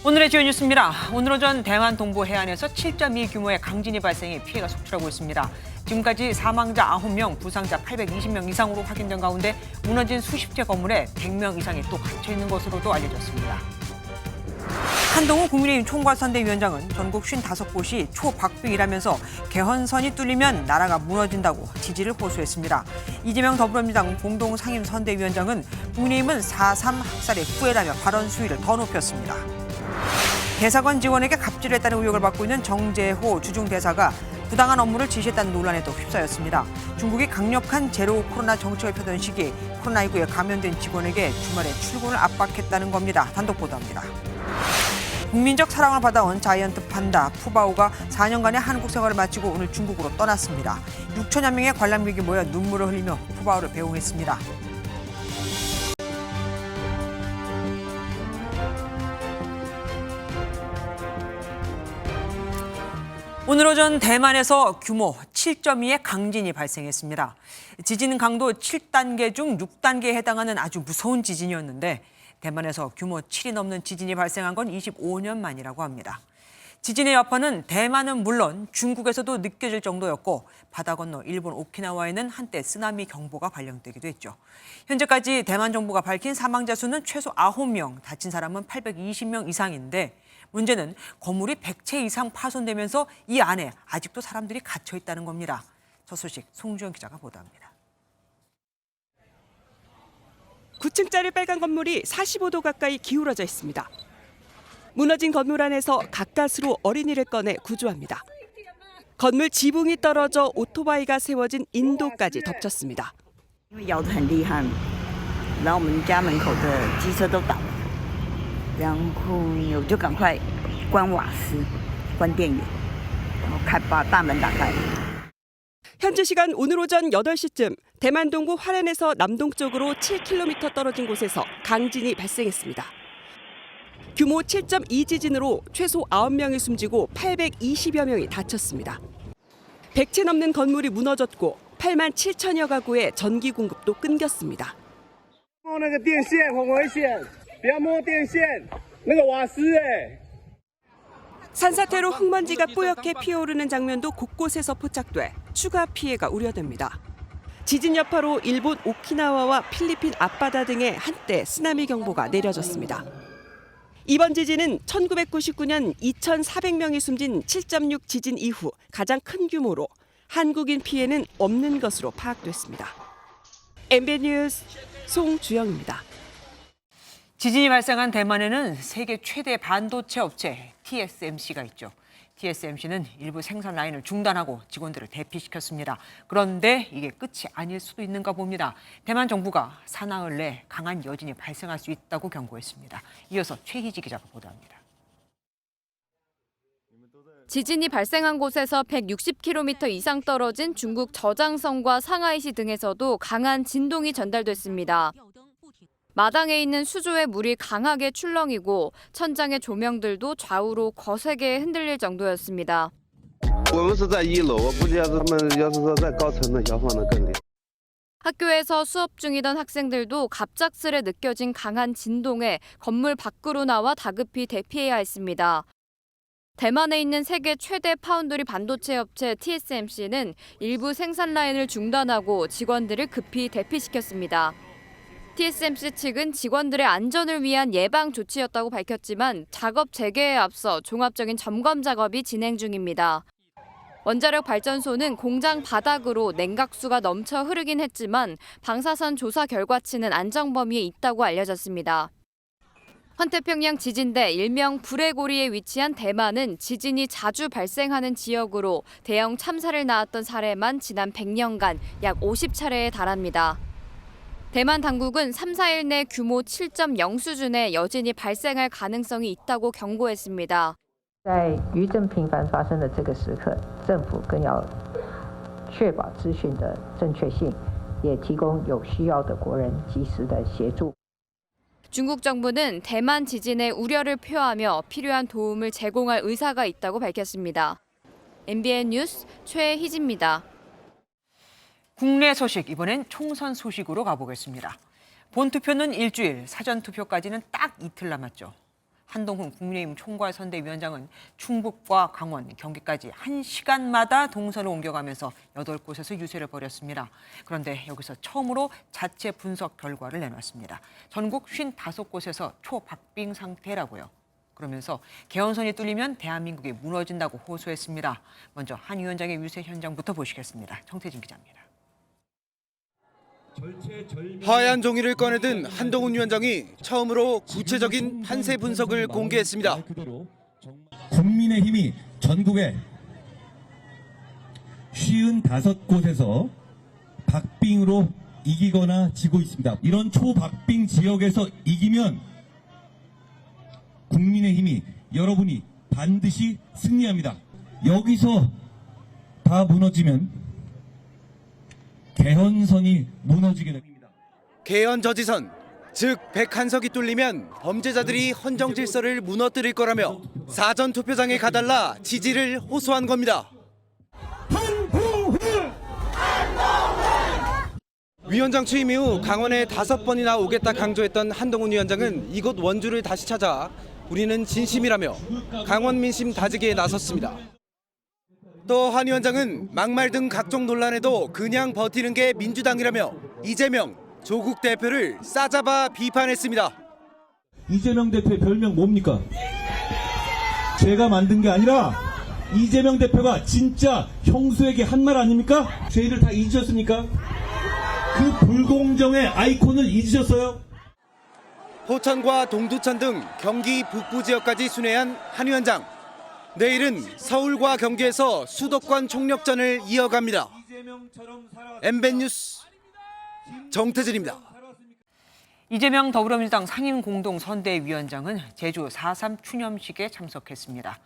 오늘의 주요 뉴스입니다. 오늘 오전 대만 동부 해안에서 7.2 규모의 강진이 발생해 피해가 속출하고 있습니다. 지금까지 사망자 9명, 부상자 820명 이상으로 확인된 가운데 무너진 수십 채 건물에 100명 이상이 또 갇혀 있는 것으로도 알려졌습니다. 한동훈 국민의힘 총괄선대위원장은 전국 55곳이 초박빙이라면서 개헌선이 뚫리면 나라가 무너진다고 지지를 호소했습니다. 이재명 더불어민주당 공동상임선대위원장은 국민의힘은 4.3 학살의 후회라며 발언 수위를 더 높였습니다. 대사관 직원에게 갑질했다는 의혹을 받고 있는 정재호 주중대사가 부당한 업무를 지시했다는 논란에도 휩싸였습니다. 중국이 강력한 제로 코로나 정책을 펴던 시기 코로나19에 감염된 직원에게 주말에 출근을 압박했다는 겁니다. 단독 보도합니다. 국민적 사랑을 받아온 자이언트 판다 푸바오가 4년간의 한국 생활을 마치고 오늘 중국으로 떠났습니다. 6천여 명의 관람객이 모여 눈물을 흘리며 푸바오를 배웅했습니다. 오늘 오전 대만에서 규모 7.2의 강진이 발생했습니다. 지진 강도 7단계 중 6단계에 해당하는 아주 무서운 지진이었는데 대만에서 규모 7이 넘는 지진이 발생한 건 25년 만이라고 합니다. 지진의 여파는 대만은 물론 중국에서도 느껴질 정도였고 바다 건너 일본 오키나와에는 한때 쓰나미 경보가 발령되기도 했죠. 현재까지 대만 정부가 밝힌 사망자 수는 최소 9명, 다친 사람은 820명 이상인데 문제는 건물이 100채 이상 파손되면서 이 안에 아직도 사람들이 갇혀 있다는 겁니다. 저 소식 송주영 기자가 보도합니다. 9층짜리 빨간 건물이 45도 가까이 기울어져 있습니다. 무너진 건물 안에서 가까스로 어린이를 꺼내 구조합니다. 건물 지붕이 떨어져 오토바이가 세워진 인도까지 덮쳤습니다. 因为摇得很厉害，然后我们家门口的机车都倒了，然后我就赶快关瓦斯、关电源，然后把大门打开。 현지 시간 오늘 오전 8시쯤 대만 동부 화롄에서 남동쪽으로 7km 떨어진 곳에서 강진이 발생했습니다. 규모 7.2 지진으로 최소 9명이 숨지고 820여 명이 다쳤습니다. 100채 넘는 건물이 무너졌고 8만 7천여 가구의 전기 공급도 끊겼습니다. 摸那个电线很危险，不要摸电线，那个瓦斯산사태로 흙먼지가 뽀얗게 피어오르는 장면도 곳곳에서 포착돼 추가 피해가 우려됩니다. 지진 여파로 일본 오키나와와 필리핀 앞바다 등에 한때 쓰나미 경보가 내려졌습니다. 이번 지진은 1999년 2,400명이 숨진 7.6 지진 이후 가장 큰 규모로 한국인 피해는 없는 것으로 파악됐습니다. MBN 뉴스 송주영입니다. 지진이 발생한 대만에는 세계 최대 반도체 업체 TSMC가 있죠. TSMC는 일부 생산 라인을 중단하고 직원들을 대피시켰습니다. 그런데 이게 끝이 아닐 수도 있는가 봅니다. 대만 정부가 사나흘 내 강한 여진이 발생할 수 있다고 경고했습니다. 이어서 최희지 기자가 보도합니다. 지진이 발생한 곳에서 160km 이상 떨어진 중국 저장성과 상하이시 등에서도 강한 진동이 전달됐습니다. 마당에 있는 수조의 물이 강하게 출렁이고 천장의 조명들도 좌우로 거세게 흔들릴 정도였습니다. 학교에서 수업 중이던 학생들도 갑작스레 느껴진 강한 진동에 건물 밖으로 나와 다급히 대피해야 했습니다. 대만에 있는 세계 최대 파운드리 반도체 업체 TSMC는 일부 생산 라인을 중단하고 직원들을 급히 대피시켰습니다. TSMC 측은 직원들의 안전을 위한 예방 조치였다고 밝혔지만 작업 재개에 앞서 종합적인 점검 작업이 진행 중입니다. 원자력 발전소는 공장 바닥으로 냉각수가 넘쳐 흐르긴 했지만 방사선 조사 결과치는 안정 범위에 있다고 알려졌습니다. 환태평양 지진대 일명 불의 고리에 위치한 대만은 지진이 자주 발생하는 지역으로 대형 참사를 낳았던 사례만 지난 100년간 약 50차례에 달합니다. 대만 당국은 3, 4일 내 규모 7.0 수준의 여진이 발생할 가능성이 있다고 경고했습니다. 在余震频繁发生的这个时刻，政府更要确保资讯的正确性，也提供有需要的国人及时的协助。 중국 정부는 대만 지진에 우려를 표하며 필요한 도움을 제공할 의사가 있다고 밝혔습니다. MBN 뉴스 최희지입니다. 국내 소식, 이번엔 총선 소식으로 가보겠습니다. 본투표는 일주일, 사전투표까지는 딱 이틀 남았죠. 한동훈 국민의힘 총괄선대위원장은 충북과 강원, 경기까지 1시간마다 동선을 옮겨가면서 8곳에서 유세를 벌였습니다. 그런데 여기서 처음으로 자체 분석 결과를 내놨습니다. 전국 55곳에서 초박빙 상태라고요. 그러면서 개헌선이 뚫리면 대한민국이 무너진다고 호소했습니다. 먼저 한 위원장의 유세 현장부터 보시겠습니다. 정태진 기자입니다. 하얀 종이를 꺼내든 한동훈 위원장이 처음으로 구체적인 판세 분석을 공개했습니다. 국민의힘이 전국에 55곳에서 박빙으로 이기거나 지고 있습니다. 이런 초박빙 지역에서 이기면 국민의힘이 여러분이 반드시 승리합니다. 여기서 다 무너지면 개헌선이 무너지게 됩니다. 개헌 저지선, 즉 101석이 뚫리면 범죄자들이 헌정 질서를 무너뜨릴 거라며 사전 투표장에 가달라 지지를 호소한 겁니다. 위원장 취임 이후 강원에 5번이나 오겠다 강조했던 한동훈 위원장은 이곳 원주를 다시 찾아 우리는 진심이라며 강원 민심 다지기에 나섰습니다. 또 한 위원장은 막말 등 각종 논란에도 그냥 버티는 게 민주당이라며 이재명, 조국 대표를 싸잡아 비판했습니다. 이재명 대표의 별명 뭡니까? 제가 만든 게 아니라 이재명 대표가 진짜 형수에게 한 말 아닙니까? 죄를 다 잊으셨습니까? 그 불공정의 아이콘을 잊으셨어요? 포천과 동두천 등 경기 북부 지역까지 순회한 한 위원장. 내일은 서울과 경기에서 수도권 총력전을 이어갑니다. MBN 뉴스 정태진입니다. 이재명 더불어민주당 상임공동선대위원장은 제주 4.3 추념식에 참석했습니다.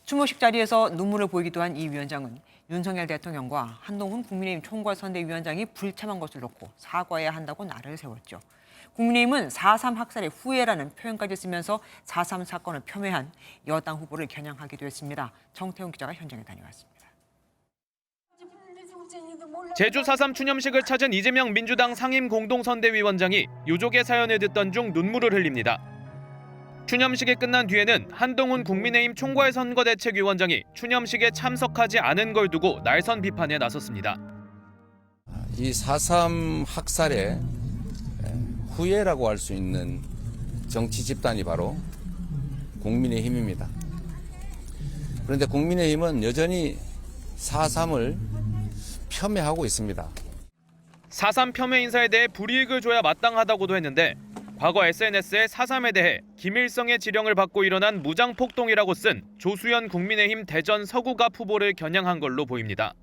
추모식 자리에서 눈물을 보이기도 한 이 위원장은 윤석열 대통령과 한동훈 국민의힘 총괄선대위원장이 불참한 것을 놓고 사과해야 한다고 날을 세웠죠. 국민의힘은 4.3 학살의 후회라는 표현까지 쓰면서 4.3 사건을 폄훼한 여당 후보를 겨냥하기도 했습니다. 정태훈 기자가 현장에 다녀왔습니다. 제주 4.3 추념식을 찾은 이재명 민주당 상임공동선대위원장이 유족의 사연을 듣던 중 눈물을 흘립니다. 추념식이 끝난 뒤에는 한동훈 국민의힘 총괄선거대책위원장이 추념식에 참석하지 않은 걸 두고 날선 비판에 나섰습니다. 이 4.3 학살의 후예라고 할 수 있는 정치 집단이 바로 국민의힘입니다. 그런데 국민의힘은 여전히 4.3을 폄훼하고 있습니다. 4.3 폄훼 인사에 대해 불이익을 줘야 마땅하다고도 했는데 과거 SNS에 4.3에 대해 김일성의 지령을 받고 일어난 무장폭동이라고 쓴 조수연 국민의힘 대전 서구갑 후보를 겨냥한 걸로 보입니다.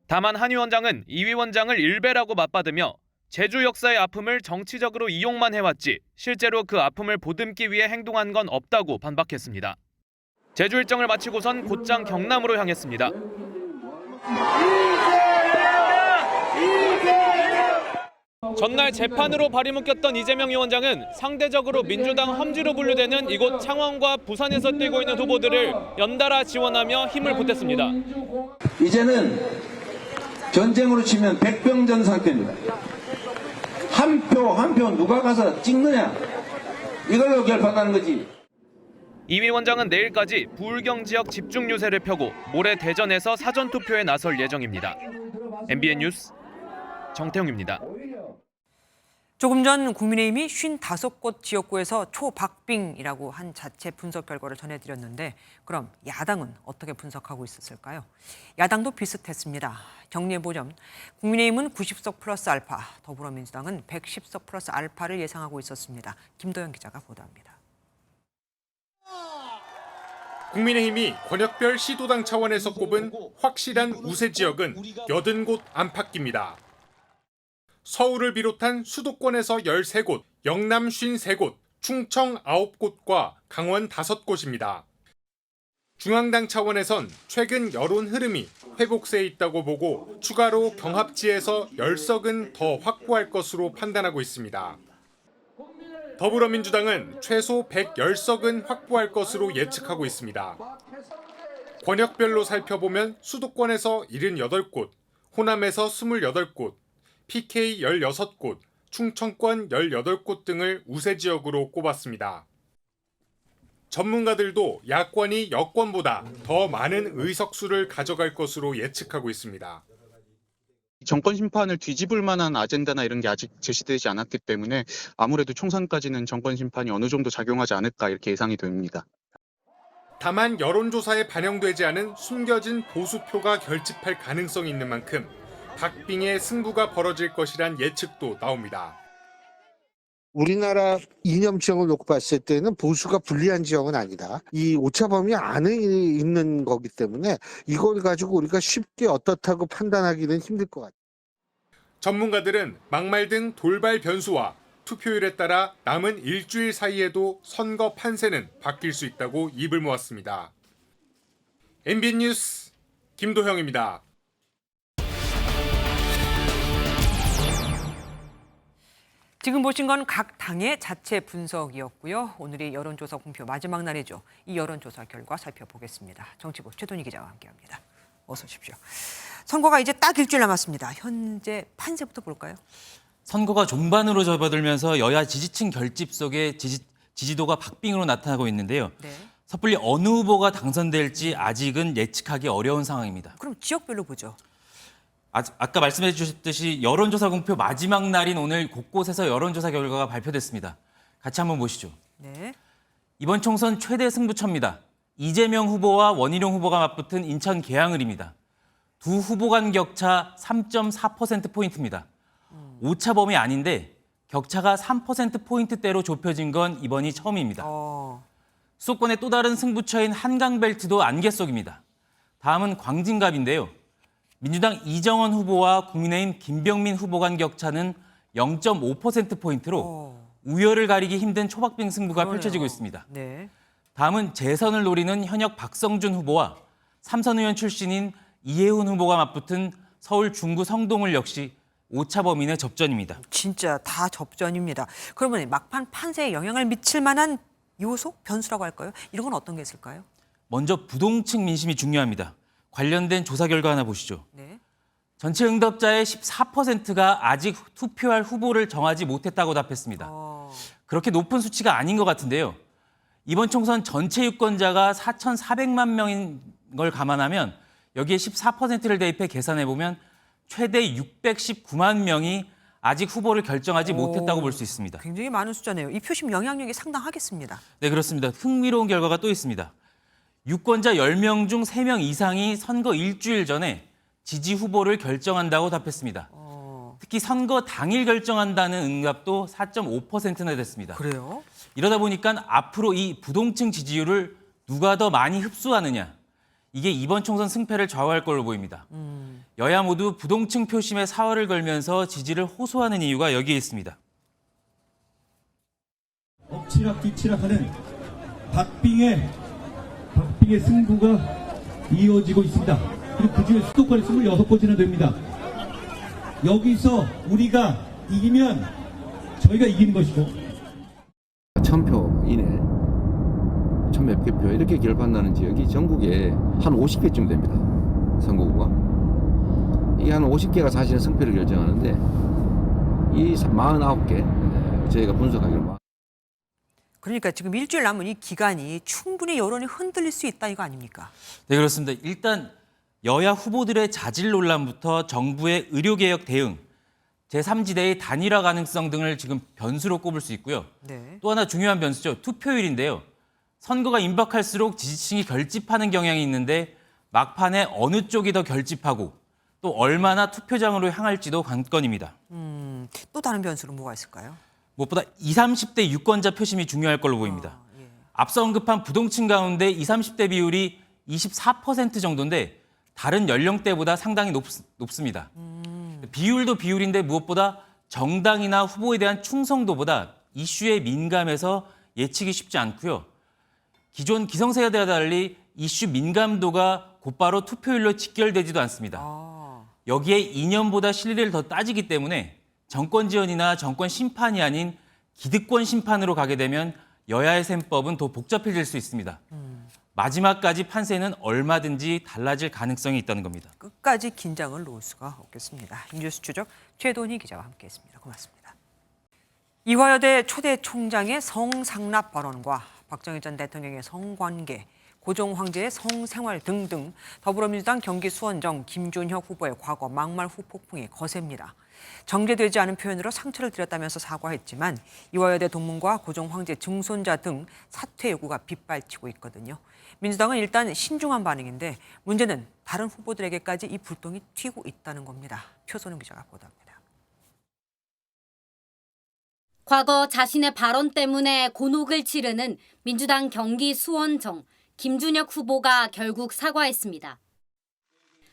다만 한 위원장은 이 위원장을 일베라고 맞받으며 제주 역사의 아픔을 정치적으로 이용만 해왔지 실제로 그 아픔을 보듬기 위해 행동한 건 없다고 반박했습니다. 제주 일정을 마치고선 곧장 경남으로 향했습니다. 전날 재판으로 발이 묶였던 이재명 위원장은 상대적으로 민주당 험지로 분류되는 이곳 창원과 부산에서 뛰고 있는 후보들을 연달아 지원하며 힘을 보탰습니다. 이제는 전쟁으로 치면 백병전 상태입니다. 한 표 누가 가서 찍느냐 이걸로 결판하는 거지. 이 위원장은 내일까지 부울경 지역 집중 유세를 펴고 모레 대전에서 사전투표에 나설 예정입니다. MBN 뉴스 정태웅입니다. 조금 전 국민의힘이 55곳 지역구에서 초박빙이라고 한 자체 분석 결과를 전해드렸는데 그럼 야당은 어떻게 분석하고 있었을까요? 야당도 비슷했습니다. 정리해보자면 국민의힘은 90석 플러스 알파, 더불어민주당은 110석 플러스 알파를 예상하고 있었습니다. 김도현 기자가 보도합니다. 국민의힘이 권역별 시도당 차원에서 꼽은 확실한 우세 지역은 80곳 안팎입니다. 서울을 비롯한 수도권에서 13곳, 영남 53곳, 충청 9곳과 강원 5곳입니다. 중앙당 차원에선 최근 여론 흐름이 회복세에 있다고 보고 추가로 경합지에서 10석은 더 확보할 것으로 판단하고 있습니다. 더불어민주당은 최소 110석은 확보할 것으로 예측하고 있습니다. 권역별로 살펴보면 수도권에서 78곳, 호남에서 28곳, PK 16곳, 충청권 18곳 등을 우세 지역으로 꼽았습니다. 전문가들도 야권이 여권보다 더 많은 의석수를 가져갈 것으로 예측하고 있습니다. 정권 심판을 뒤집을 만한 아젠다나 이런 게 아직 제시되지 않았기 때문에 아무래도 총선까지는 정권 심판이 어느 정도 작용하지 않을까 이렇게 예상이 됩니다. 다만 여론조사에 반영되지 않은 숨겨진 보수표가 결집할 가능성이 있는 만큼 박빙의 승부가 벌어질 것이란 예측도 나옵니다. 우리나라 이념 지형을 놓고 봤을 때는 보수가 불리한 지형은 아니다. 이 오차범위 안에 있는 거기 때문에 이걸 가지고 우리가 쉽게 어떻다고 판단하기는 힘들 것 같아요. 전문가들은 막말 등 돌발 변수와 투표율에 따라 남은 일주일 사이에도 선거 판세는 바뀔 수 있다고 입을 모았습니다. MBN 뉴스 김도형입니다. 지금 보신 건 각 당의 자체 분석이었고요. 오늘이 여론조사 공표 마지막 날이죠. 이 여론조사 결과 살펴보겠습니다. 정치부 최돈희 기자와 함께합니다. 어서 오십시오. 선거가 이제 딱 일주일 남았습니다. 현재 판세부터 볼까요? 선거가 종반으로 접어들면서 여야 지지층 결집 속에 지지도가 박빙으로 나타나고 있는데요. 네. 섣불리 어느 후보가 당선될지 아직은 예측하기 어려운 상황입니다. 그럼 지역별로 보죠. 아까 말씀해 주셨듯이 여론조사 공표 마지막 날인 오늘 곳곳에서 여론조사 결과가 발표됐습니다. 같이 한번 보시죠. 네. 이번 총선 최대 승부처입니다. 이재명 후보와 원희룡 후보가 맞붙은 인천 계양을입니다. 두 후보 간 격차 3.4%포인트입니다. 오차범위 아닌데 격차가 3%포인트대로 좁혀진 건 이번이 처음입니다. 수도권의 또 다른 승부처인 한강벨트도 안개 속입니다. 다음은 광진갑인데요. 민주당 이정원 후보와 국민의힘 김병민 후보 간 격차는 0.5%포인트로 우열을 가리기 힘든 초박빙 승부가 펼쳐지고 있습니다. 네. 다음은 재선을 노리는 현역 박성준 후보와 삼선 의원 출신인 이혜훈 후보가 맞붙은 서울 중구 성동을 역시 오차 범위 내 접전입니다. 진짜 다 접전입니다. 그러면 막판 판세에 영향을 미칠 만한 요소, 변수라고 할까요? 이런 건 어떤 게 있을까요? 먼저 부동층 민심이 중요합니다. 관련된 조사 결과 하나 보시죠. 네. 전체 응답자의 14%가 아직 투표할 후보를 정하지 못했다고 답했습니다. 그렇게 높은 수치가 아닌 것 같은데요. 이번 총선 전체 유권자가 4,400만 명인 걸 감안하면 여기에 14%를 대입해 계산해보면 최대 619만 명이 아직 후보를 결정하지 못했다고 볼 수 있습니다. 굉장히 많은 숫자네요. 이 표심 영향력이 상당하겠습니다. 네, 그렇습니다. 흥미로운 결과가 또 있습니다. 유권자 10명 중 3명 이상이 선거 일주일 전에 지지 후보를 결정한다고 답했습니다. 특히 선거 당일 결정한다는 응답도 4.5%나 됐습니다. 그래요? 이러다 보니까 앞으로 이 부동층 지지율을 누가 더 많이 흡수하느냐, 이게 이번 총선 승패를 좌우할 걸로 보입니다. 여야 모두 부동층 표심에 사활을 걸면서 지지를 호소하는 이유가 여기에 있습니다. 엎치락 뒤치락하는 박빙의 승부가 이어지고 있습니다. 그리고 그중에 수도권이 26번이나 됩니다. 여기서 우리가 이기면 저희가 이기는 것이고 1000표 이내, 1000몇 개 표 이렇게 결판나는 지역이 전국에 한 50개쯤 됩니다. 선거구가. 이게 한 50개가 사실은 승패를 결정하는데 이 49개 저희가 분석하기로. 그러니까 지금 일주일 남은 이 기간이 충분히 여론이 흔들릴 수 있다 이거 아닙니까? 네, 그렇습니다. 일단 여야 후보들의 자질 논란부터 정부의 의료개혁 대응, 제3지대의 단일화 가능성 등을 지금 변수로 꼽을 수 있고요. 네. 또 하나 중요한 변수죠. 투표율인데요. 선거가 임박할수록 지지층이 결집하는 경향이 있는데 막판에 어느 쪽이 더 결집하고 또 얼마나 투표장으로 향할지도 관건입니다. 또 다른 변수는 뭐가 있을까요? 무엇보다 20, 30대 유권자 표심이 중요할 걸로 보입니다. 앞서 언급한 부동층 가운데 20, 30대 비율이 24% 정도인데 다른 연령대보다 상당히 높습니다. 비율도 비율인데 무엇보다 정당이나 후보에 대한 충성도보다 이슈에 민감해서 예측이 쉽지 않고요. 기존 기성세대와 달리 이슈 민감도가 곧바로 투표율로 직결되지도 않습니다. 여기에 이념보다 실리를 더 따지기 때문에 정권 지원이나 정권 심판이 아닌 기득권 심판으로 가게 되면 여야의 셈법은 더 복잡해질 수 있습니다. 마지막까지 판세는 얼마든지 달라질 가능성이 있다는 겁니다. 끝까지 긴장을 놓을 수가 없겠습니다. 인뉴스 추적 최돈희 기자와 함께했습니다. 고맙습니다. 이화여대 초대 총장의 성상납 발언과 박정희 전 대통령의 성관계, 고종 황제의 성생활 등등 더불어민주당 경기 수원정 김준혁 후보의 과거 막말 후폭풍이 거셉니다. 정제되지 않은 표현으로 상처를 드렸다면서 사과했지만 이화여대 동문과 고종 황제 증손자 등 사퇴 요구가 빗발치고 있거든요. 민주당은 일단 신중한 반응인데 문제는 다른 후보들에게까지 이 불똥이 튀고 있다는 겁니다. 표선웅 기자가 보도합니다. 과거 자신의 발언 때문에 곤혹을 치르는 민주당 경기 수원정 김준혁 후보가 결국 사과했습니다.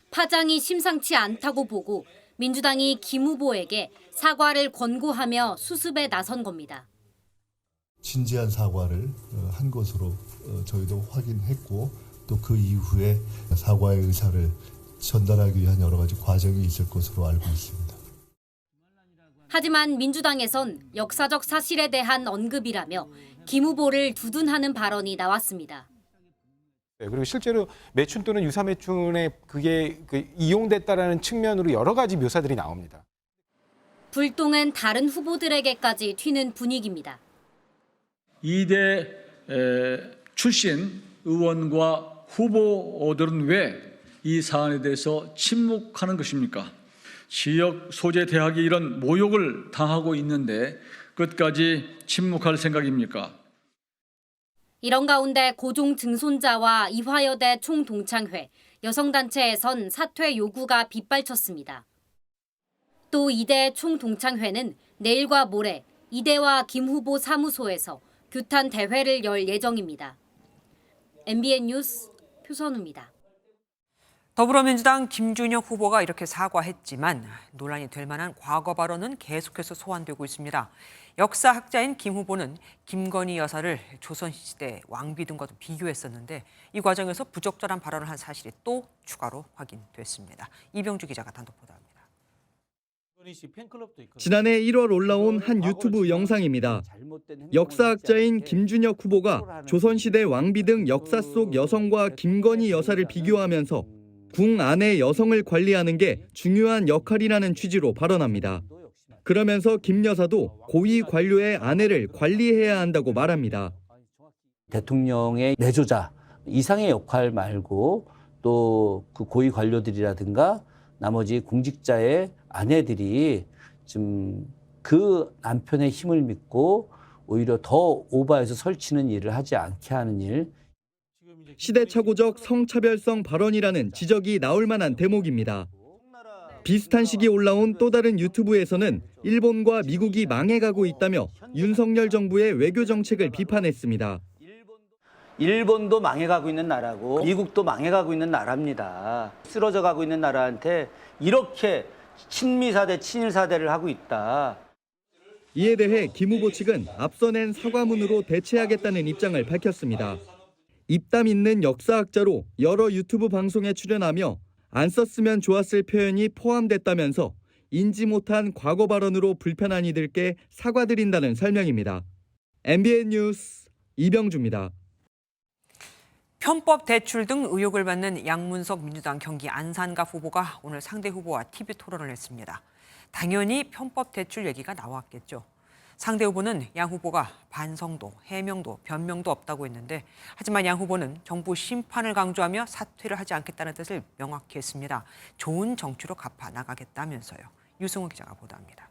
파장이 심상치 않다고 보고 민주당이 김 후보에게 사과를 권고하며 수습에 나선 겁니다. 진지한 사과를 한 것으로 저희도 확인했고 또 그 이후에 사과의 의사를 전달하기 위한 여러 가지 과정이 있을 것으로 알고 있습니다. 하지만 민주당에선 역사적 사실에 대한 언급이라며 김 후보를 두둔하는 발언이 나왔습니다. 그리고 실제로 매춘 또는 유사매춘에 그게 이용됐다라는 측면으로 여러 가지 묘사들이 나옵니다. 불똥은 다른 후보들에게까지 튀는 분위기입니다. 2대 출신 의원과 후보들은 왜 이 사안에 대해서 침묵하는 것입니까? 지역 소재 대학이 이런 모욕을 당하고 있는데 끝까지 침묵할 생각입니까? 이런 가운데 고종 증손자와 이화여대 총동창회, 여성단체에선 사퇴 요구가 빗발쳤습니다. 또 이대 총동창회는 내일과 모레 이대와 김 후보 사무소에서 규탄 대회를 열 예정입니다. MBN 뉴스 표선우입니다. 더불어민주당 김준혁 후보가 이렇게 사과했지만 논란이 될 만한 과거 발언은 계속해서 소환되고 있습니다. 역사학자인 김 후보는 김건희 여사를 조선시대 왕비 등과도 비교했었는데 이 과정에서 부적절한 발언을 한 사실이 또 추가로 확인됐습니다. 이병주 기자가 단독 보도합니다. 지난해 1월 올라온 한 유튜브 영상입니다. 역사학자인 김준혁 후보가 조선시대 왕비 등 역사 속 여성과 김건희 여사를 비교하면서 궁 안의 여성을 관리하는 게 중요한 역할이라는 취지로 발언합니다. 그러면서 김 여사도 고위 관료의 아내를 관리해야 한다고 말합니다. 대통령의 내조자 이상의 역할 말고 또 그 고위 관료들이라든가 나머지 공직자의 아내들이 좀 그 남편의 힘을 믿고 오히려 더 오버해서 설치는 일을 하지 않게 하는 일. 시대착오적 성차별성 발언이라는 지적이 나올 만한 대목입니다. 비슷한 시기 올라온 또 다른 유튜브에서는 일본과 미국이 망해가고 있다며 윤석열 정부의 외교 정책을 비판했습니다. 일본도 망해가고 있는 나라고 미국도 망해가고 있는 나라입니다. 쓰러져가고 있는 나라한테 이렇게 친미사대, 친일사대를 하고 있다. 이에 대해 김 후보 측은 앞서 낸 사과문으로 대체하겠다는 입장을 밝혔습니다. 입담 있는 역사학자로 여러 유튜브 방송에 출연하며 안 썼으면 좋았을 표현이 포함됐다면서 인지 못한 과거 발언으로 불편한 이들께 사과드린다는 설명입니다. MBN 뉴스 이병주입니다. 편법 대출 등 의혹을 받는 양문석 민주당 경기 안산갑 후보가 오늘 상대 후보와 TV 토론을 했습니다. 당연히 편법 대출 얘기가 나왔겠죠. 상대 후보는 양 후보가 반성도, 해명도, 변명도 없다고 했는데 하지만 양 후보는 정부 심판을 강조하며 사퇴를 하지 않겠다는 뜻을 명확히 했습니다. 좋은 정치로 갚아 나가겠다면서요. 유승우 기자가 보도합니다.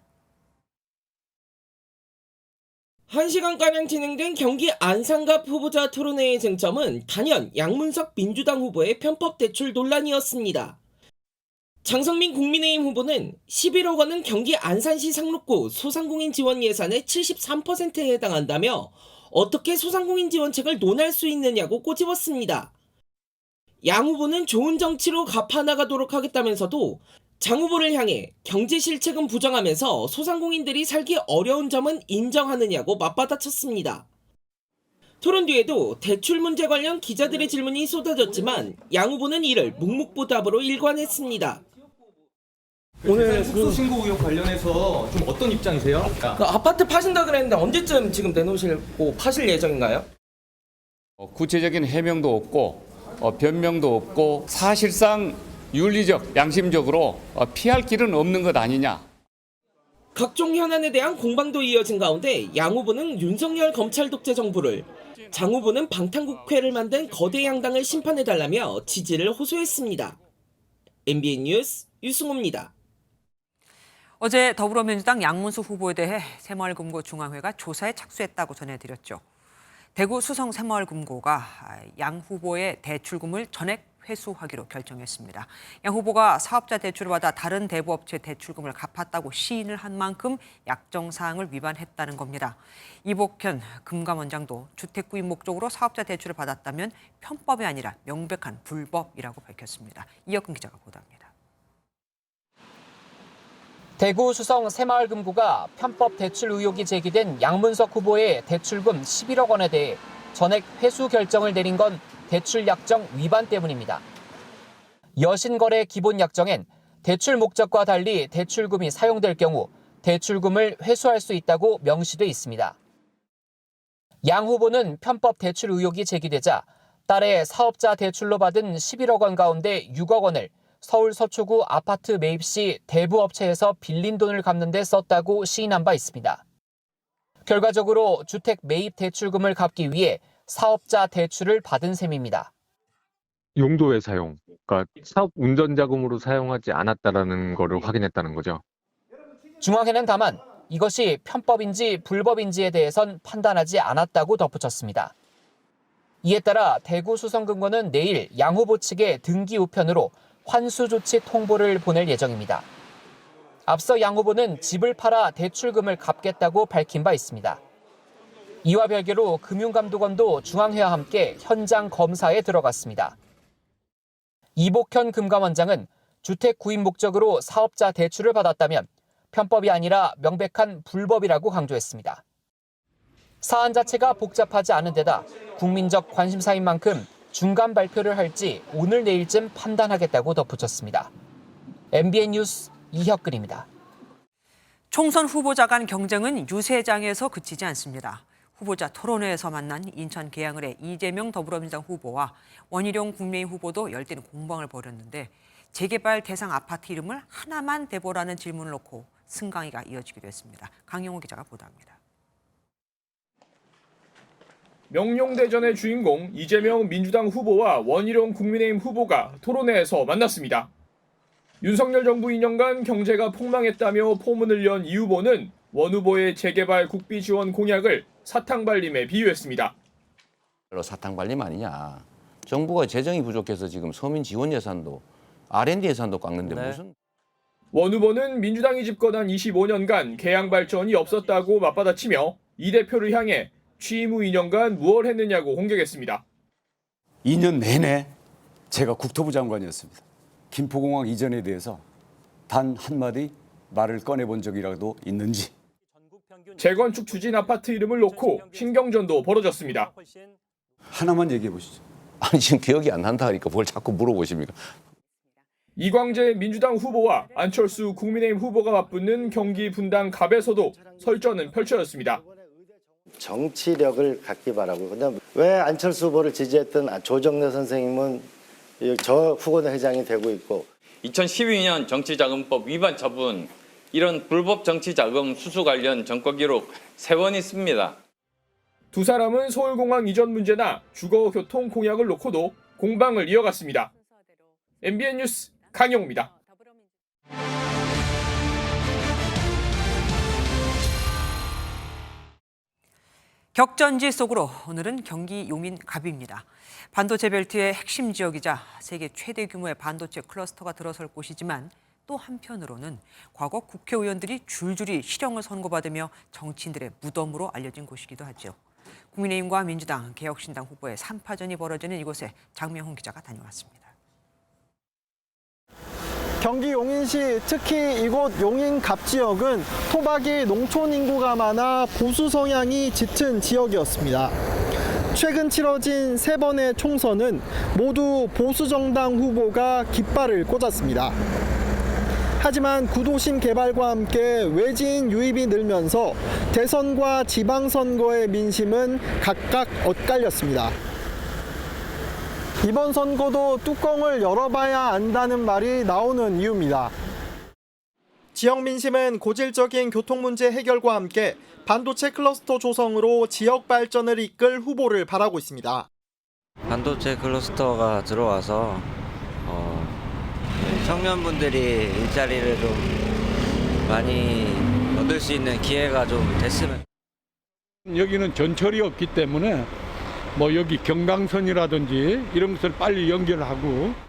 1시간가량 진행된 경기 안산갑 후보자 토론회의 쟁점은 단연 양문석 민주당 후보의 편법 대출 논란이었습니다. 장성민 국민의힘 후보는 11억 원은 경기 안산시 상록구 소상공인 지원 예산의 73%에 해당한다며 어떻게 소상공인 지원책을 논할 수 있느냐고 꼬집었습니다. 양 후보는 좋은 정치로 갚아나가도록 하겠다면서도 장 후보를 향해 경제 실책은 부정하면서 소상공인들이 살기 어려운 점은 인정하느냐고 맞받아쳤습니다. 토론 뒤에도 대출 문제 관련 기자들의 질문이 쏟아졌지만 양 후보는 이를 묵묵부답으로 일관했습니다. 오늘 숙소 신고 의혹 관련해서 좀 어떤 입장이세요? 그 아파트 파신다 그랬는데 언제쯤 지금 내놓으시고 파실 예정인가요? 구체적인 해명도 없고 변명도 없고 사실상 윤리적, 양심적으로 피할 길은 없는 것 아니냐. 각종 현안에 대한 공방도 이어진 가운데 양 후보는 윤석열 검찰 독재 정부를 장 후보는 방탄국회를 만든 거대 양당을 심판해달라며 지지를 호소했습니다. MBN 뉴스 유승호입니다. 어제 더불어민주당 양문수 후보에 대해 새마을금고중앙회가 조사에 착수했다고 전해드렸죠. 대구 수성 새마을금고가 양 후보의 대출금을 전액 회수하기로 결정했습니다. 양 후보가 사업자 대출을 받아 다른 대부업체 대출금을 갚았다고 시인을 한 만큼 약정사항을 위반했다는 겁니다. 이복현 금감원장도 주택 구입 목적으로 사업자 대출을 받았다면 편법이 아니라 명백한 불법이라고 밝혔습니다. 이혁근 기자가 보도합니다. 대구 수성 새마을금고가 편법 대출 의혹이 제기된 양문석 후보의 대출금 11억 원에 대해 전액 회수 결정을 내린 건 대출 약정 위반 때문입니다. 여신거래 기본 약정엔 대출 목적과 달리 대출금이 사용될 경우 대출금을 회수할 수 있다고 명시돼 있습니다. 양 후보는 편법 대출 의혹이 제기되자 딸의 사업자 대출로 받은 11억 원 가운데 6억 원을 서울 서초구 아파트 매입 시 대부업체에서 빌린 돈을 갚는 데 썼다고 시인한 바 있습니다. 결과적으로 주택 매입 대출금을 갚기 위해 사업자 대출을 받은 셈입니다. 용도의 사용, 그러니까 사업 운전자금으로 사용하지 않았다라는 거를 확인했다는 거죠. 중앙회는 다만 이것이 편법인지 불법인지에 대해선 판단하지 않았다고 덧붙였습니다. 이에 따라 대구 수성금고는 내일 양 후보 측에 등기 우편으로 환수 조치 통보를 보낼 예정입니다. 앞서 양 후보는 집을 팔아 대출금을 갚겠다고 밝힌 바 있습니다. 이와 별개로 금융감독원도 중앙회와 함께 현장 검사에 들어갔습니다. 이복현 금감원장은 주택 구입 목적으로 사업자 대출을 받았다면 편법이 아니라 명백한 불법이라고 강조했습니다. 사안 자체가 복잡하지 않은 데다 국민적 관심사인 만큼 중간 발표를 할지 오늘 내일쯤 판단하겠다고 덧붙였습니다. MBN 뉴스 이혁근입니다. 총선 후보자 간 경쟁은 유세장에서 그치지 않습니다. 후보자 토론회에서 만난 인천 계양을의 이재명 더불어민주당 후보와 원희룡 국민의힘 후보도 열띤 공방을 벌였는데 재개발 대상 아파트 이름을 하나만 대보라는 질문을 놓고 승강이가 이어지기도 했습니다. 강영호 기자가 보도합니다. 명룡대전의 주인공 이재명 민주당 후보와 원희룡 국민의힘 후보가 토론회에서 만났습니다. 윤석열 정부 2년간 경제가 폭망했다며 포문을 연 이 후보는 원 후보의 재개발 국비 지원 공약을 사탕발림에 비유했습니다. 사탕발림 아니냐. 정부가 재정이 부족해서 지금 서민 지원 예산도 R&D 예산도 깎는데 무슨. 원 후보는 민주당이 집권한 25년간 계양 발전이 없었다고 맞받아치며 이 대표를 향해 취임 후 2년간 무엇 했느냐고 공격했습니다. 2년 내내 제가 국토부 장관이었습니다. 김포공항 이전에 대해서 단 한마디 말을 꺼내본 적이라도 있는지. 재건축 추진 아파트 이름을 놓고 신경전도 벌어졌습니다. 하나만 얘기해 보시죠. 아니 지금 기억이 안 난다 하니까 뭘 자꾸 물어보십니까? 이광재 민주당 후보와 안철수 국민의힘 후보가 맞붙는 경기 분당 갑에서도 설전은 펼쳐졌습니다. 정치력을 갖기 바라고. 그다음 왜 안철수 후보를 지지했던 조정래 선생님은 저 후보대 회장이 되고 있고 2012년 정치자금법 위반 처분 이런 불법 정치자금 수수 관련 정과 기록 3번 있습니다. 두 사람은 서울공항 이전 문제나 주거교통 공약을 놓고도 공방을 이어갔습니다. MBN 뉴스 강영우입니다. 격전지 속으로 오늘은 경기 용인 갑입니다. 반도체 벨트의 핵심 지역이자 세계 최대 규모의 반도체 클러스터가 들어설 곳이지만 또 한편으로는 과거 국회의원들이 줄줄이 실형을 선고받으며 정치인들의 무덤으로 알려진 곳이기도 하죠. 국민의힘과 민주당, 개혁신당 후보의 3파전이 벌어지는 이곳에 장명훈 기자가 다녀왔습니다. 경기 용인시 특히 이곳 용인 갑 지역은 토박이 농촌 인구가 많아 보수 성향이 짙은 지역이었습니다. 최근 치러진 3번의 총선은 모두 보수 정당 후보가 깃발을 꽂았습니다. 하지만 구도심 개발과 함께 외지인 유입이 늘면서 대선과 지방선거의 민심은 각각 엇갈렸습니다. 이번 선거도 뚜껑을 열어봐야 안다는 말이 나오는 이유입니다. 지역 민심은 고질적인 교통 문제 해결과 함께 반도체 클러스터 조성으로 지역 발전을 이끌 후보를 바라고 있습니다. 반도체 클러스터가 들어와서 청년분들이 일자리를 좀 많이 얻을 수 있는 기회가 좀 됐으면. 여기는 전철이 없기 때문에 뭐 여기 경강선이라든지 이런 것을 빨리 연결하고.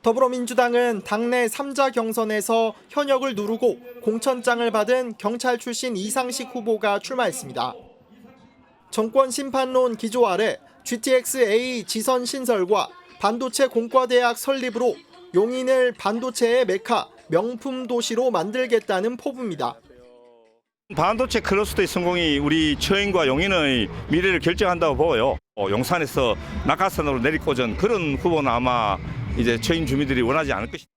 더불어민주당은 당내 3자 경선에서 현역을 누르고 공천장을 받은 경찰 출신 이상식 후보가 출마했습니다. 정권 심판론 기조 아래 GTX-A 지선 신설과 반도체 공과대학 설립으로 용인을 반도체의 메카, 명품 도시로 만들겠다는 포부입니다. 반도체 클러스터의 성공이 우리 처인과 용인의 미래를 결정한다고 보고요. 용산에서 낙하산으로 내리꽂은 그런 후보는 아마 이제 처인 주민들이 원하지 않을 것입니다.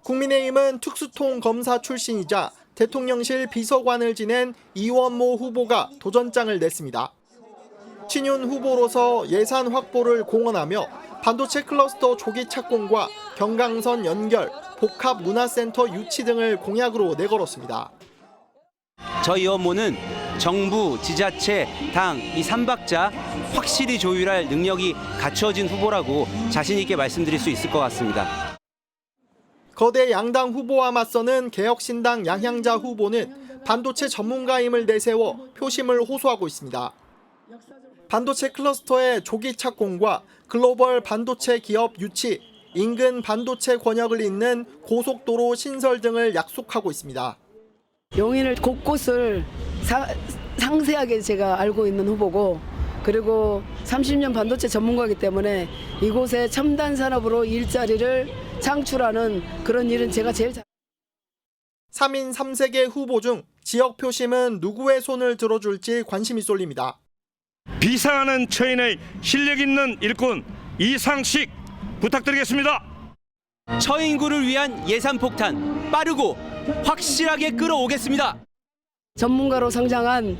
국민의힘은 특수통 검사 출신이자 대통령실 비서관을 지낸 이원모 후보가 도전장을 냈습니다. 친윤 후보로서 예산 확보를 공언하며 반도체 클러스터 조기 착공과 경강선 연결, 복합 문화센터 유치 등을 공약으로 내걸었습니다. 저희 이원모는 정부, 지자체, 당 이 3박자 확실히 조율할 능력이 갖춰진 후보라고 자신 있게 말씀드릴 수 있을 것 같습니다. 거대 양당 후보와 맞서는 개혁신당 양향자 후보는 반도체 전문가임을 내세워 표심을 호소하고 있습니다. 반도체 클러스터의 조기 착공과 글로벌 반도체 기업 유치, 인근 반도체 권역을 잇는 고속도로 신설 등을 약속하고 있습니다. 용인을 곳곳을 상세하게 제가 알고 있는 후보고, 그리고 30년 반도체 전문가이기 때문에 이곳에 첨단 산업으로 일자리를 창출하는 그런 일은 제가 제일 잘. 3인 3세계 후보 중 지역 표심은 누구의 손을 들어줄지 관심이 쏠립니다. 비상하는 처인의 실력 있는 일꾼 이상식 부탁드리겠습니다. 처인구를 위한 예산 폭탄 빠르고 확실하게 끌어오겠습니다. 전문가로 성장한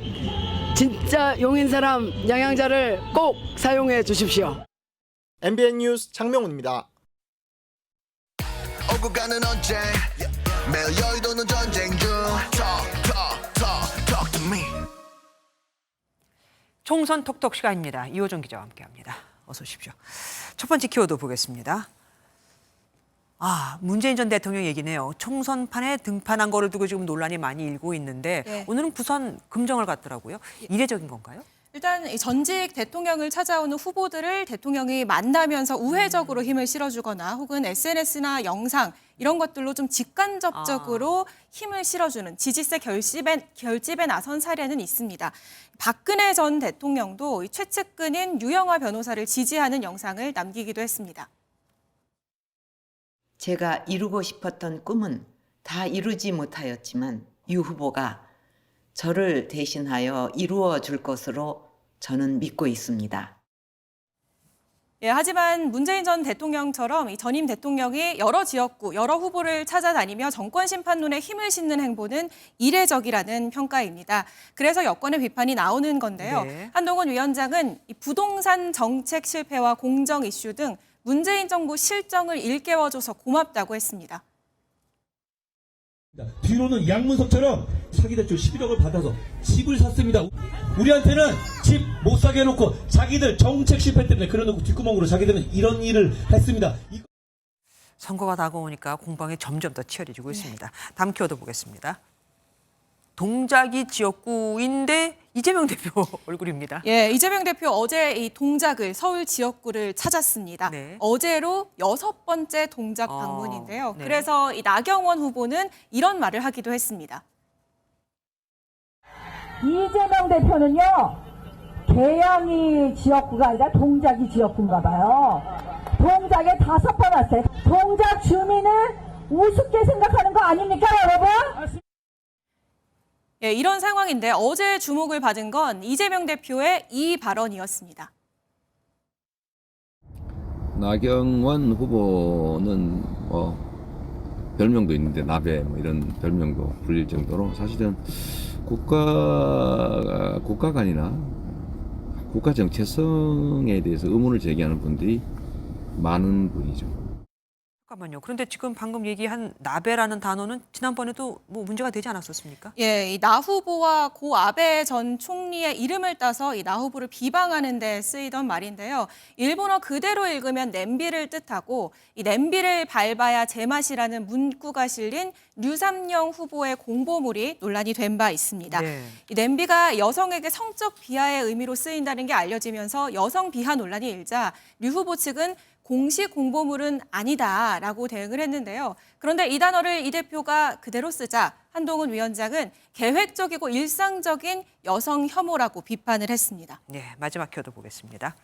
진짜 용인 사람 양향자를 꼭 사용해 주십시오. MBN 뉴스 장명훈입니다. 오고 가는 언제 매일 여의도는 전쟁 중 Talk to me. 총선 톡톡 시간입니다. 이호정 기자와 함께합니다. 어서 오십시오. 첫 번째 키워드 보겠습니다. 문재인 전 대통령 얘기네요. 총선판에 등판한 거를 두고 지금 논란이 많이 일고 있는데 네. 오늘은 부산 금정을 갔더라고요. 이례적인 건가요? 일단 전직 대통령을 찾아오는 후보들을 대통령이 만나면서 우회적으로 힘을 실어주거나 혹은 SNS나 영상 이런 것들로 좀 직간접적으로 힘을 실어주는 지지세 결집에 나선 사례는 있습니다. 박근혜 전 대통령도 최측근인 유영하 변호사를 지지하는 영상을 남기기도 했습니다. 제가 이루고 싶었던 꿈은 다 이루지 못하였지만 유 후보가 저를 대신하여 이루어 줄 것으로 저는 믿고 있습니다. 하지만 문재인 전 대통령처럼 이 전임 대통령이 여러 지역구, 여러 후보를 찾아다니며 정권 심판론에 힘을 싣는 행보는 이례적이라는 평가입니다. 그래서 여권의 비판이 나오는 건데요. 네. 한동훈 위원장은 이 부동산 정책 실패와 공정 이슈 등 문재인 정부 실정을 일깨워줘서 고맙다고 했습니다. 뒤로는 양문석처럼 사기대출 11억을 받아서 집을 샀습니다. 우리한테는 집 못 사게 해놓고 자기들 정책 실패 때문에 그래놓고 뒷구멍으로 자기들은 이런 일을 했습니다. 선거가 다가오니까 공방이 점점 더 치열해지고 있습니다. 다음 키워드 보겠습니다. 동작이 지역구인데 이재명 대표 얼굴입니다. 예, 이재명 대표 어제 이 동작을 서울 지역구를 찾았습니다. 네. 어제로 6번째 동작 방문인데요. 네. 그래서 이 나경원 후보는 이런 말을 하기도 했습니다. 이재명 대표는요, 계양이 지역구가 아니라 동작이 지역구인가 봐요. 동작에 5번 왔어요. 동작 주민을 우습게 생각하는 거 아닙니까, 여러분? 예, 이런 상황인데 어제 주목을 받은 건 이재명 대표의 이 발언이었습니다. 나경원 후보는 별명도 있는데 나베 이런 별명도 불릴 정도로 사실은 국가관이나 국가 정체성에 대해서 의문을 제기하는 분들이 많은 분이죠. 잠깐만요. 그런데 지금 방금 얘기한 나베라는 단어는 지난번에도 뭐 문제가 되지 않았었습니까? 예, 이 나 후보와 고 아베 전 총리의 이름을 따서 이 나 후보를 비방하는 데 쓰이던 말인데요. 일본어 그대로 읽으면 냄비를 뜻하고 이 냄비를 밟아야 제맛이라는 문구가 실린 류삼영 후보의 공보물이 논란이 된 바 있습니다. 네. 이 냄비가 여성에게 성적 비하의 의미로 쓰인다는 게 알려지면서 여성 비하 논란이 일자 류 후보 측은 공식 공보물은 아니다라고 대응을 했는데요. 그런데 이 단어를 이 대표가 그대로 쓰자 한동훈 위원장은 계획적이고 일상적인 여성 혐오라고 비판을 했습니다. 네, 마지막 키워드 보겠습니다.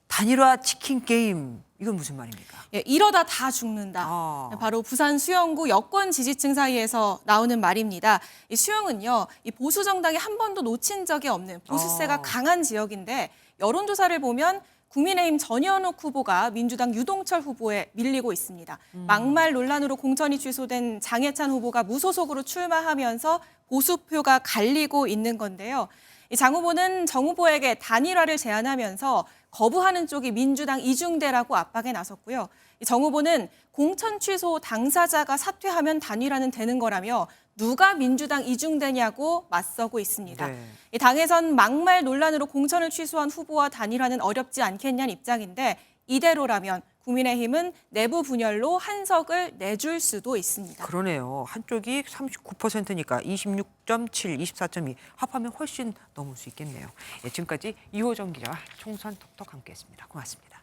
단일화 치킨 게임, 이건 무슨 말입니까? 예, 이러다 다 죽는다. 바로 부산 수영구 여권 지지층 사이에서 나오는 말입니다. 이 수영은요, 이 보수 정당이 한 번도 놓친 적이 없는 보수세가 강한 지역인데 여론조사를 보면 국민의힘 전현욱 후보가 민주당 유동철 후보에 밀리고 있습니다. 막말 논란으로 공천이 취소된 장해찬 후보가 무소속으로 출마하면서 보수표가 갈리고 있는 건데요. 장 후보는 정 후보에게 단일화를 제안하면서 거부하는 쪽이 민주당 이중대라고 압박에 나섰고요. 정 후보는 공천 취소 당사자가 사퇴하면 단일화는 되는 거라며 누가 민주당 이중대냐고 맞서고 있습니다. 네. 이 당에선 막말 논란으로 공천을 취소한 후보와 단일화는 어렵지 않겠냐는 입장인데 이대로라면 국민의힘은 내부 분열로 한석을 내줄 수도 있습니다. 그러네요. 한쪽이 39%니까 26.7, 24.2 합하면 훨씬 넘을 수 있겠네요. 예, 지금까지 이호정 기자와 총선 톡톡 함께했습니다. 고맙습니다.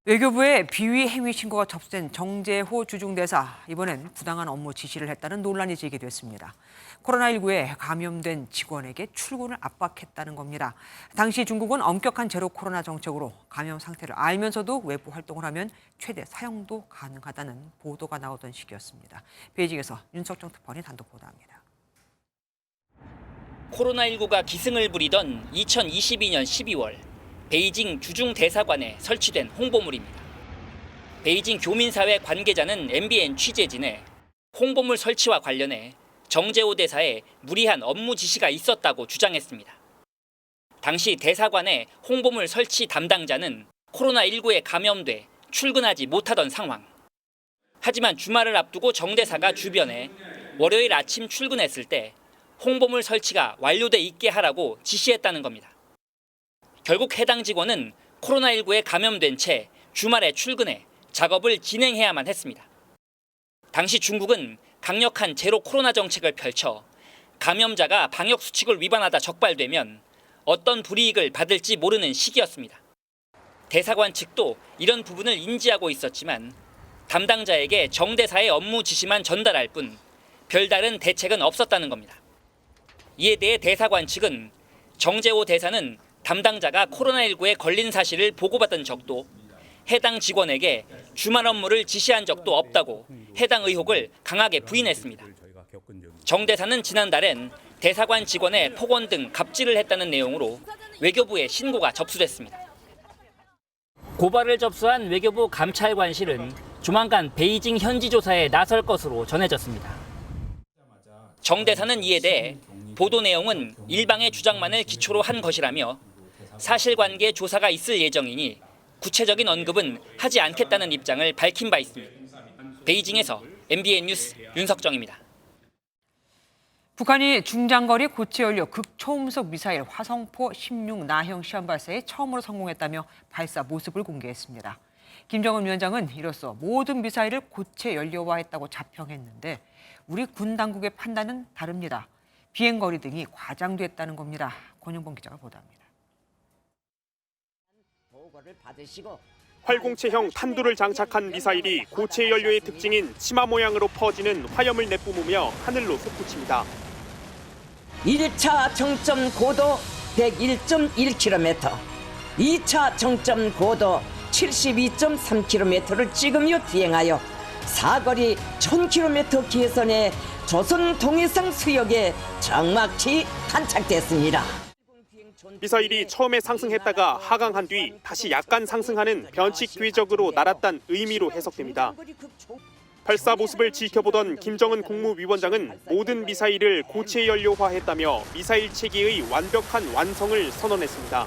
외교부의 비위 행위 신고가 접수된 정재호 주중대사, 이번엔 부당한 업무 지시를 했다는 논란이 제기됐습니다. 코로나19에 감염된 직원에게 출근을 압박했다는 겁니다. 당시 중국은 엄격한 제로 코로나 정책으로 감염 상태를 알면서도 외부 활동을 하면 최대 사형도 가능하다는 보도가 나오던 시기였습니다. 베이징에서 윤석정 특파원이 단독 보도합니다. 코로나19가 기승을 부리던 2022년 12월 베이징 주중대사관에 설치된 홍보물입니다. 베이징 교민사회 관계자는 MBN 취재진에 홍보물 설치와 관련해 정재호 대사의 무리한 업무 지시가 있었다고 주장했습니다. 당시 대사관의 홍보물 설치 담당자는 코로나19에 감염돼 출근하지 못하던 상황. 하지만 주말을 앞두고 정 대사가 주변에 월요일 아침 출근했을 때 홍보물 설치가 완료돼 있게 하라고 지시했다는 겁니다. 결국 해당 직원은 코로나19에 감염된 채 주말에 출근해 작업을 진행해야만 했습니다. 당시 중국은 강력한 제로 코로나 정책을 펼쳐 감염자가 방역 수칙을 위반하다 적발되면 어떤 불이익을 받을지 모르는 시기였습니다. 대사관 측도 이런 부분을 인지하고 있었지만 담당자에게 정 대사의 업무 지시만 전달할 뿐 별다른 대책은 없었다는 겁니다. 이에 대해 대사관 측은 정재호 대사는 담당자가 코로나19에 걸린 사실을 보고받은 적도 해당 직원에게 주말 업무를 지시한 적도 없다고 해당 의혹을 강하게 부인했습니다. 정 대사는 지난달엔 대사관 직원의 폭언 등 갑질을 했다는 내용으로 외교부에 신고가 접수됐습니다. 고발을 접수한 외교부 감찰관실은 조만간 베이징 현지 조사에 나설 것으로 전해졌습니다. 정 대사는 이에 대해 보도 내용은 일방의 주장만을 기초로 한 것이라며 사실관계 조사가 있을 예정이니 구체적인 언급은 하지 않겠다는 입장을 밝힌 바 있습니다. 베이징에서 MBN 뉴스 윤석정입니다. 북한이 중장거리 고체 연료 극초음속 미사일 화성포 16 나형 시험 발사에 처음으로 성공했다며 발사 모습을 공개했습니다. 김정은 위원장은 이로써 모든 미사일을 고체 연료화했다고 자평했는데 우리 군 당국의 판단은 다릅니다. 비행거리 등이 과장됐다는 겁니다. 권영봉 기자가 보도합니다. 활공체형 탄두를 장착한 미사일이 고체 연료의 특징인 치마 모양으로 퍼지는 화염을 내뿜으며 하늘로 솟구칩니다. 1차 정점 고도 101.1km, 2차 정점 고도 72.3km를 찍으며 비행하여 사거리 1000km 기해선의 조선 동해상 수역에 정확히 안착됐습니다. 미사일이 처음에 상승했다가 하강한 뒤 다시 약간 상승하는 변칙 궤적으로 날았다는 의미로 해석됩니다. 발사 모습을 지켜보던 김정은 국무위원장은 모든 미사일을 고체 연료화했다며 미사일 체계의 완벽한 완성을 선언했습니다.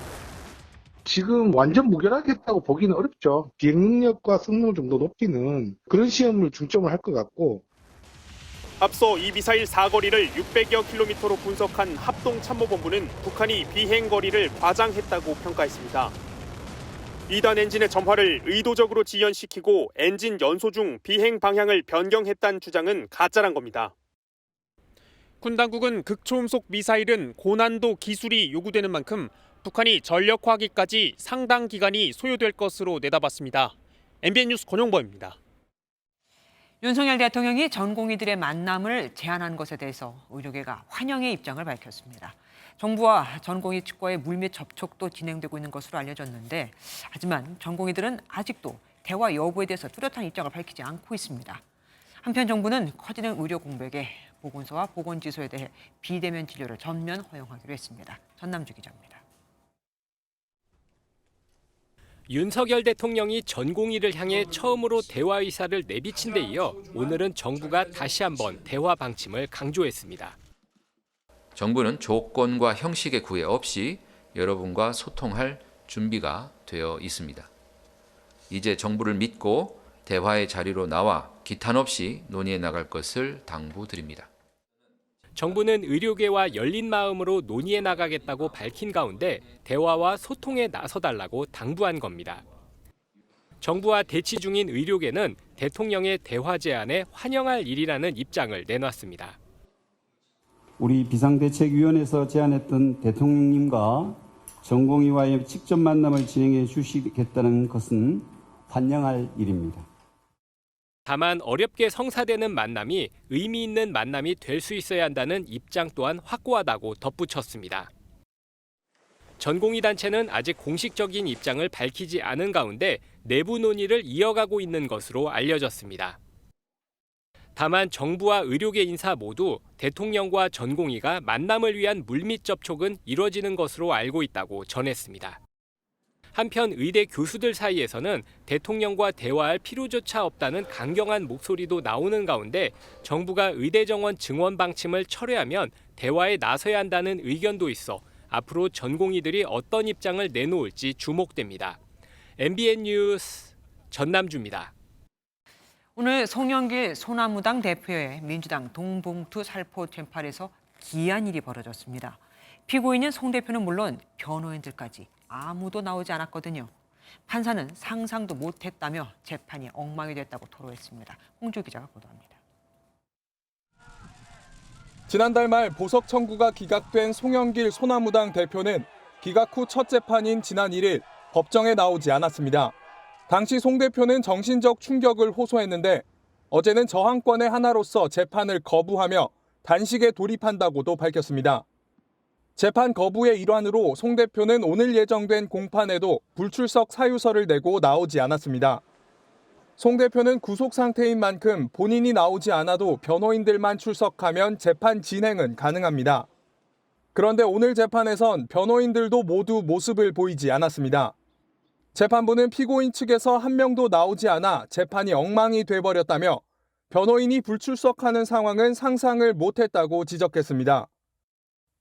지금 완전 무결하겠다고 보기는 어렵죠. 비행 능력과 성능을 좀 더 높이는 그런 시험을 중점을 할 것 같고, 앞서 이 미사일 사거리를 600여 킬로미터로 분석한 합동참모본부는 북한이 비행 거리를 과장했다고 평가했습니다. 2단 엔진의 점화를 의도적으로 지연시키고 엔진 연소 중 비행 방향을 변경했다는 주장은 가짜란 겁니다. 군 당국은 극초음속 미사일은 고난도 기술이 요구되는 만큼 북한이 전력화하기까지 상당 기간이 소요될 것으로 내다봤습니다. MBN 뉴스 권용범입니다. 윤석열 대통령이 전공의들의 만남을 제안한 것에 대해서 의료계가 환영의 입장을 밝혔습니다. 정부와 전공의 측과의 물밑 접촉도 진행되고 있는 것으로 알려졌는데, 하지만 전공의들은 아직도 대화 여부에 대해서 뚜렷한 입장을 밝히지 않고 있습니다. 한편 정부는 커지는 의료 공백에 보건소와 보건지소에 대해 비대면 진료를 전면 허용하기로 했습니다. 전남주 기자입니다. 윤석열 대통령이 전공의를 향해 처음으로 대화 의사를 내비친 데 이어 오늘은 정부가 다시 한번 대화 방침을 강조했습니다. 정부는 조건과 형식의 구애 없이 여러분과 소통할 준비가 되어 있습니다. 이제 정부를 믿고 대화의 자리로 나와 기탄 없이 논의해 나갈 것을 당부드립니다. 정부는 의료계와 열린 마음으로 논의해 나가겠다고 밝힌 가운데 대화와 소통에 나서달라고 당부한 겁니다. 정부와 대치 중인 의료계는 대통령의 대화 제안에 환영할 일이라는 입장을 내놨습니다. 우리 비상대책위원회에서 제안했던 대통령님과 전공의와의 직접 만남을 진행해 주시겠다는 것은 환영할 일입니다. 다만 어렵게 성사되는 만남이 의미 있는 만남이 될 수 있어야 한다는 입장 또한 확고하다고 덧붙였습니다. 전공의 단체는 아직 공식적인 입장을 밝히지 않은 가운데 내부 논의를 이어가고 있는 것으로 알려졌습니다. 다만 정부와 의료계 인사 모두 대통령과 전공의가 만남을 위한 물밑 접촉은 이뤄지는 것으로 알고 있다고 전했습니다. 한편 의대 교수들 사이에서는 대통령과 대화할 필요조차 없다는 강경한 목소리도 나오는 가운데 정부가 의대 정원 증원 방침을 철회하면 대화에 나서야 한다는 의견도 있어 앞으로 전공의들이 어떤 입장을 내놓을지 주목됩니다. MBN 뉴스 전남주입니다. 오늘 송영길 소나무당 대표의 민주당 동봉투 살포 재판에서 기이한 일이 벌어졌습니다. 피고인인 송 대표는 물론 변호인들까지 아무도 나오지 않았거든요. 판사는 상상도 못했다며 재판이 엉망이 됐다고 토로했습니다. 홍주 기자가 보도합니다. 지난달 말 보석 청구가 기각된 송영길 소나무당 대표는 기각 후 첫 재판인 지난 1일 법정에 나오지 않았습니다. 당시 송 대표는 정신적 충격을 호소했는데 어제는 저항권의 하나로서 재판을 거부하며 단식에 돌입한다고도 밝혔습니다. 재판 거부의 일환으로 송 대표는 오늘 예정된 공판에도 불출석 사유서를 내고 나오지 않았습니다. 송 대표는 구속 상태인 만큼 본인이 나오지 않아도 변호인들만 출석하면 재판 진행은 가능합니다. 그런데 오늘 재판에선 변호인들도 모두 모습을 보이지 않았습니다. 재판부는 피고인 측에서 한 명도 나오지 않아 재판이 엉망이 돼버렸다며 변호인이 불출석하는 상황은 상상을 못했다고 지적했습니다.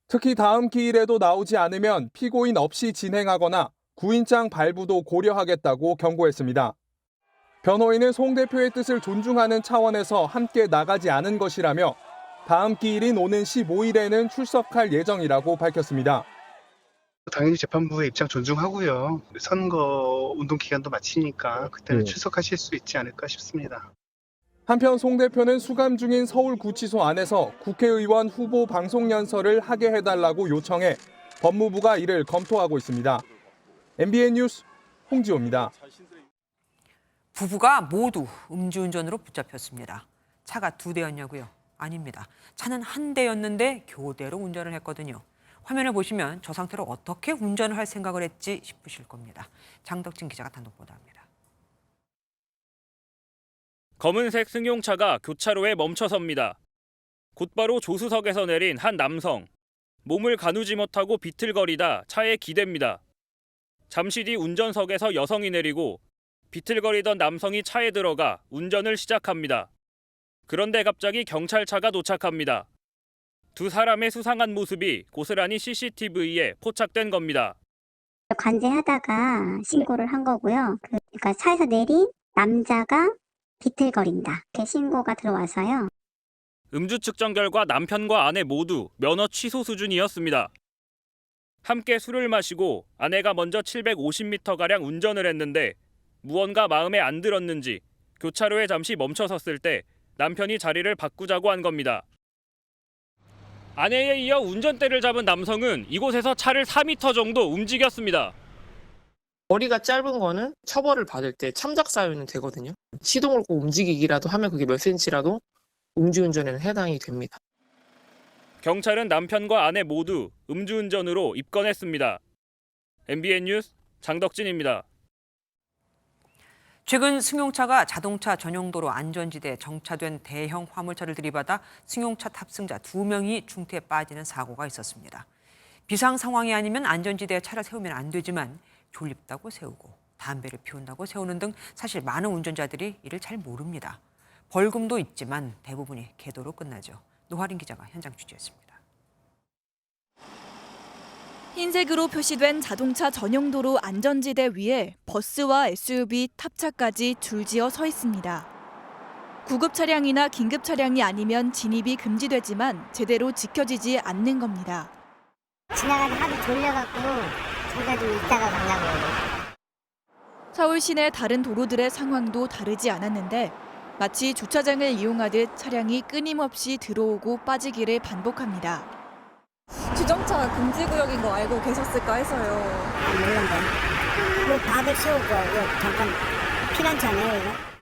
특히 다음 기일에도 나오지 않으면 피고인 없이 진행하거나 구인장 발부도 고려하겠다고 경고했습니다. 변호인은 송 대표의 뜻을 존중하는 차원에서 함께 나가지 않은 것이라며 다음 기일인 오는 15일에는 출석할 예정이라고 밝혔습니다. 당연히 재판부의 입장 존중하고요. 선거 운동 기간도 마치니까 그때는 출석하실 수 있지 않을까 싶습니다. 한편 송 대표는 수감 중인 서울구치소 안에서 국회의원 후보 방송연설을 하게 해달라고 요청해 법무부가 이를 검토하고 있습니다. MBN 뉴스 홍지호입니다. 부부가 모두 음주운전으로 붙잡혔습니다. 차가 2대였냐고요? 아닙니다. 차는 1대였는데 교대로 운전을 했거든요. 화면을 보시면 저 상태로 어떻게 운전을 할 생각을 했지 싶으실 겁니다. 장덕진 기자가 단독 보도합니다. 검은색 승용차가 교차로에 멈춰섭니다. 곧바로 조수석에서 내린 한 남성. 몸을 가누지 못하고 비틀거리다 차에 기댑니다. 잠시 뒤 운전석에서 여성이 내리고 비틀거리던 남성이 차에 들어가 운전을 시작합니다. 그런데 갑자기 경찰차가 도착합니다. 두 사람의 수상한 모습이 고스란히 CCTV에 포착된 겁니다. 관제하다가 신고를 한 거고요. 그러니까 차에서 내린 남자가 비틀거린다. 이렇게 신고가 들어와서요. 음주 측정 결과 남편과 아내 모두 면허 취소 수준이었습니다. 함께 술을 마시고 아내가 먼저 750m가량 운전을 했는데 무언가 마음에 안 들었는지 교차로에 잠시 멈춰섰을 때 남편이 자리를 바꾸자고 한 겁니다. 아내에 이어 운전대를 잡은 남성은 이곳에서 차를 4m 정도 움직였습니다. 머리가 짧은 거는 처벌을 받을 때 참작 사유는 되거든요. 시동을 꼭 움직이기라도 하면 그게 몇 센치라도 음주운전에는 해당이 됩니다. 경찰은 남편과 아내 모두 음주운전으로 입건했습니다. MBN 뉴스 장덕진입니다. 최근 승용차가 자동차 전용도로 안전지대에 정차된 대형 화물차를 들이받아 승용차 탑승자 2명이 중태에 빠지는 사고가 있었습니다. 비상 상황이 아니면 안전지대에 차를 세우면 안 되지만 졸립다고 세우고 담배를 피운다고 세우는 등 사실 많은 운전자들이 이를 잘 모릅니다. 벌금도 있지만 대부분이 계도로 끝나죠. 노하린 기자가 현장 취재했습니다. 흰색으로 표시된 자동차 전용도로 안전지대 위에 버스와 SUV 탑차까지 줄지어 서 있습니다. 구급 차량이나 긴급 차량이 아니면 진입이 금지되지만 제대로 지켜지지 않는 겁니다. 지나가다 하도 졸려갖고 잠깐 좀 있다가 가려고. 서울 시내 다른 도로들의 상황도 다르지 않았는데 마치 주차장을 이용하듯 차량이 끊임없이 들어오고 빠지기를 반복합니다. 주정차가 금지구역인 거 알고 계셨을까 해서요. 몰랐네. 뭐 다들 세우고 잠깐 피난처네요.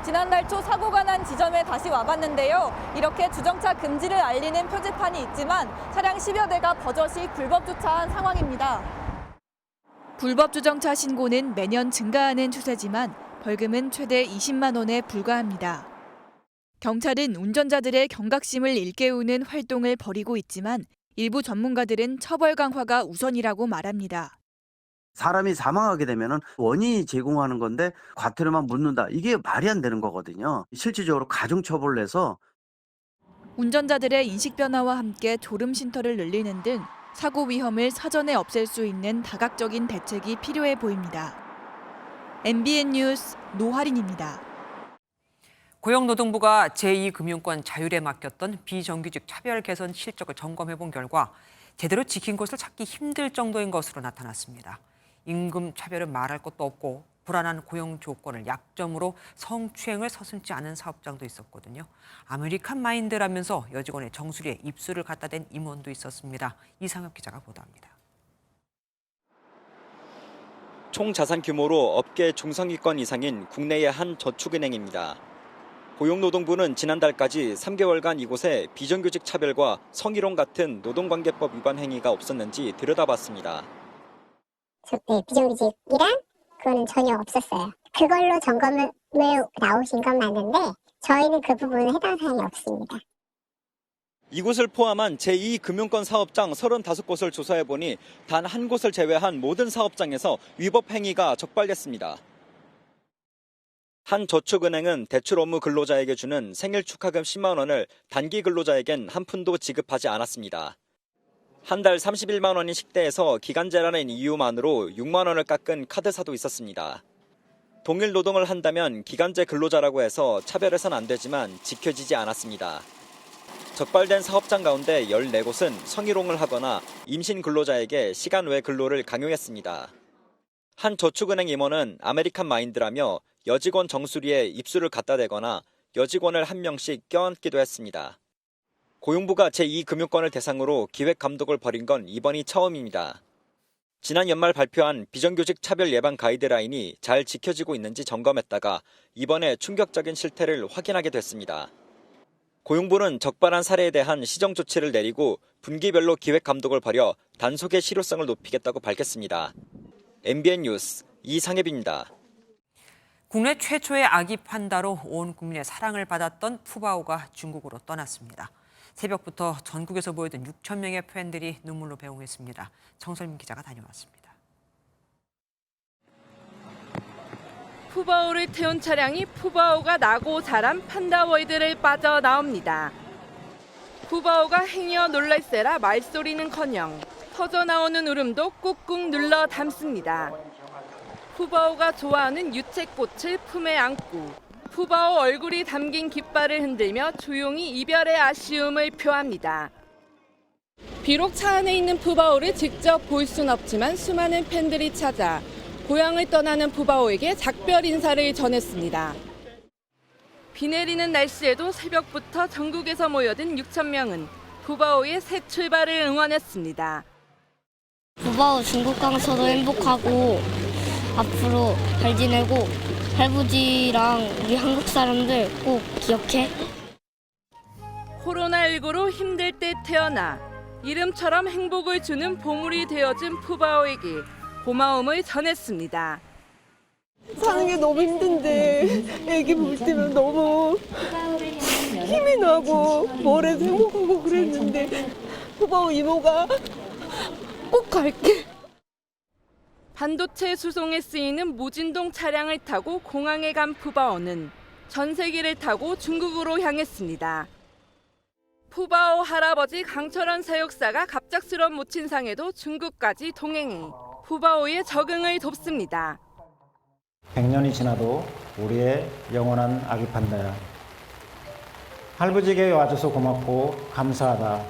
지난달 초 사고가 난 지점에 다시 와봤는데요. 이렇게 주정차 금지를 알리는 표지판이 있지만 차량 10여 대가 버젓이 불법 주차한 상황입니다. 불법 주정차 신고는 매년 증가하는 추세지만 벌금은 최대 20만 원에 불과합니다. 경찰은 운전자들의 경각심을 일깨우는 활동을 벌이고 있지만 일부 전문가들은 처벌 강화가 우선이라고 말합니다. 사람이 사망하게 되면 원인이 제공하는 건데 과태료만 묻는다. 이게 말이 안 되는 거거든요. 실질적으로 가중처벌을 해서 운전자들의 인식 변화와 함께 졸음 쉼터를 늘리는 등 사고 위험을 사전에 없앨 수 있는 다각적인 대책이 필요해 보입니다. MBN 뉴스 노하린입니다. 고용노동부가 제2금융권 자율에 맡겼던 비정규직 차별 개선 실적을 점검해본 결과 제대로 지킨 곳을 찾기 힘들 정도인 것으로 나타났습니다. 임금 차별은 말할 것도 없고 불안한 고용 조건을 약점으로 성추행을 서슴지 않은 사업장도 있었거든요. 아메리칸 마인드라면서 여직원의 정수리에 입술을 갖다 댄 임원도 있었습니다. 이상엽 기자가 보도합니다. 총 자산 규모로 업계 중상위권 이상인 국내의 한 저축은행입니다. 고용노동부는 지난달까지 3개월간 이곳에 비정규직 차별과 성희롱 같은 노동관계법 위반 행위가 없었는지 들여다봤습니다. 네, 비정규직이란 그거는 전혀 없었어요. 그걸로 점검을 나오신 건 맞는데 저희는 그 부분에 해당 사항이 없습니다. 이곳을 포함한 제2금융권 사업장 35곳을 조사해보니 단 한 곳을 제외한 모든 사업장에서 위법 행위가 적발됐습니다. 한 저축은행은 대출 업무 근로자에게 주는 생일 축하금 10만 원을 단기 근로자에겐 한 푼도 지급하지 않았습니다. 한 달 31만 원인 식대에서 기간제라는 이유만으로 6만 원을 깎은 카드사도 있었습니다. 동일 노동을 한다면 기간제 근로자라고 해서 차별해서는 안 되지만 지켜지지 않았습니다. 적발된 사업장 가운데 14곳은 성희롱을 하거나 임신 근로자에게 시간 외 근로를 강요했습니다. 한 저축은행 임원은 아메리칸 마인드라며 여직원 정수리에 입술을 갖다 대거나 여직원을 한 명씩 껴안기도 했습니다. 고용부가 제2금융권을 대상으로 기획 감독을 벌인 건 이번이 처음입니다. 지난 연말 발표한 비정규직 차별 예방 가이드라인이 잘 지켜지고 있는지 점검했다가 이번에 충격적인 실태를 확인하게 됐습니다. 고용부는 적발한 사례에 대한 시정 조치를 내리고 분기별로 기획 감독을 벌여 단속의 실효성을 높이겠다고 밝혔습니다. MBN 뉴스 이상엽입니다. 국내 최초의 아기 판다로 온 국민의 사랑을 받았던 푸바오가 중국으로 떠났습니다. 새벽부터 전국에서 모여든 6천 명의 팬들이 눈물로 배웅했습니다. 정설민 기자가 다녀왔습니다. 푸바오를 태운 차량이 푸바오가 나고 자란 판다월드를 빠져나옵니다. 푸바오가 행여 놀랄세라 말소리는커녕 퍼져나오는 울음도 꾹꾹 눌러 담습니다. 푸바오가 좋아하는 유채꽃을 품에 안고 푸바오 얼굴이 담긴 깃발을 흔들며 조용히 이별의 아쉬움을 표합니다. 비록 차 안에 있는 푸바오를 직접 볼 순 없지만 수많은 팬들이 찾아 고향을 떠나는 푸바오에게 작별 인사를 전했습니다. 비 내리는 날씨에도 새벽부터 전국에서 모여든 6천 명은 푸바오의 새 출발을 응원했습니다. 푸바오 중국 가서도 행복하고 앞으로 잘 지내고 할아버지랑 우리 한국 사람들 꼭 기억해. 코로나19로 힘들 때 태어나 이름처럼 행복을 주는 보물이 되어준 푸바오에게 고마움을 전했습니다. 사는 게 너무 힘든데 애기 볼 때면 너무 힘이 나고 뭘 해도 행복하고 그랬는데 푸바오 이모가 꼭 갈게. 반도체 수송에 쓰이는 무진동 차량을 타고 공항에 간 푸바오는 전세기를 타고 중국으로 향했습니다. 푸바오 할아버지 강철원 사육사가 갑작스런 모친상에도 중국까지 동행해 푸바오의 적응을 돕습니다. 100년이 지나도 우리의 영원한 아기 판다야. 할아버지에게 와줘서 고맙고 감사하다.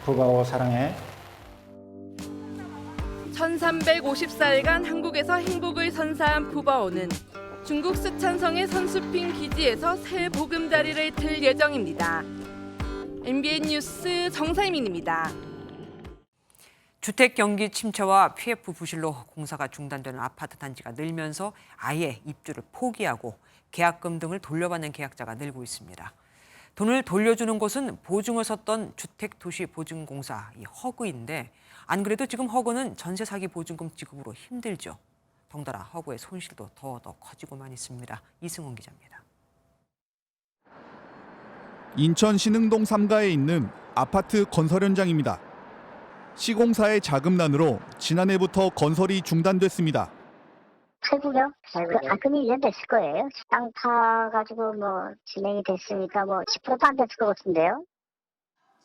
푸바오 사랑해. 1354일간 한국에서 행복을 선사한 푸바오는 중국 스촨성의 선수핑 기지에서 새 보금자리를 틀 예정입니다. MBN 뉴스 정상민입니다. 주택 경기 침체와 PF 부실로 공사가 중단되는 아파트 단지가 늘면서 아예 입주를 포기하고 계약금 등을 돌려받는 계약자가 늘고 있습니다. 돈을 돌려주는 곳은 보증을 섰던 주택도시보증공사 허그인데 안 그래도 지금 허그는 전세 사기 보증금 지급으로 힘들죠. 덩달아 허그의 손실도 더 커지고만 있습니다. 이승훈 기자입니다. 인천 신흥동 3가에 있는 아파트 건설 현장입니다. 시공사의 자금난으로 지난해부터 건설이 중단됐습니다. 최고요? 금이 1년 됐을 거예요. 땅 파가지고 진행이 됐으니까 10%도 안 됐을 것 같은데요.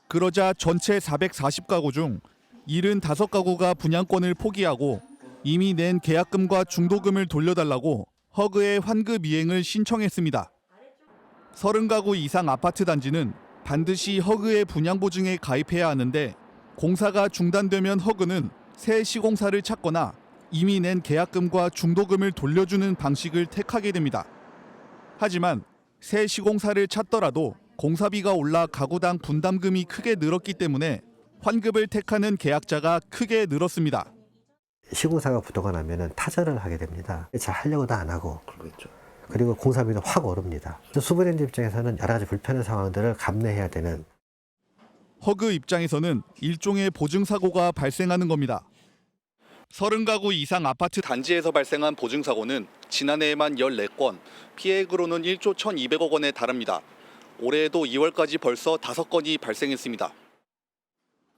그러자 전체 440가구 중 75가구가 분양권을 포기하고 이미 낸 계약금과 중도금을 돌려달라고 허그의 환급 이행을 신청했습니다. 30가구 이상 아파트 단지는 반드시 허그의 분양보증에 가입해야 하는데 공사가 중단되면 허그는 새 시공사를 찾거나 이미 낸 계약금과 중도금을 돌려주는 방식을 택하게 됩니다. 하지만 새 시공사를 찾더라도 공사비가 올라 가구당 분담금이 크게 늘었기 때문에 환급을 택하는 계약자가 크게 늘었습니다. 시공사가 부도가 나면 타전을 하게 됩니다. 잘 하려고도 안 하고. 그리고 공사비는 확 오릅니다. 수분랜드 입장에서는 여러 가지 불편한 상황들을 감내해야 되는. 허그 입장에서는 일종의 보증사고가 발생하는 겁니다. 30가구 이상 아파트 단지에서 발생한 보증사고는 지난해에만 14건, 피해액으로는 1조 1,200억 원에 달합니다. 올해에도 2월까지 벌써 5건이 발생했습니다.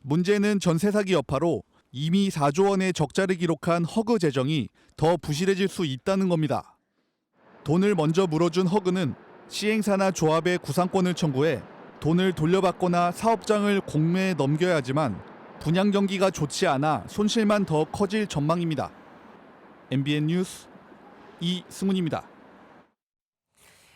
문제는 전세 사기 여파로 이미 4조 원의 적자를 기록한 허그 재정이 더 부실해질 수 있다는 겁니다. 돈을 먼저 물어준 허그는 시행사나 조합에 구상권을 청구해 돈을 돌려받거나 사업장을 공매에 넘겨야 하지만 분양 경기가 좋지 않아 손실만 더 커질 전망입니다. MBN 뉴스 이승훈입니다.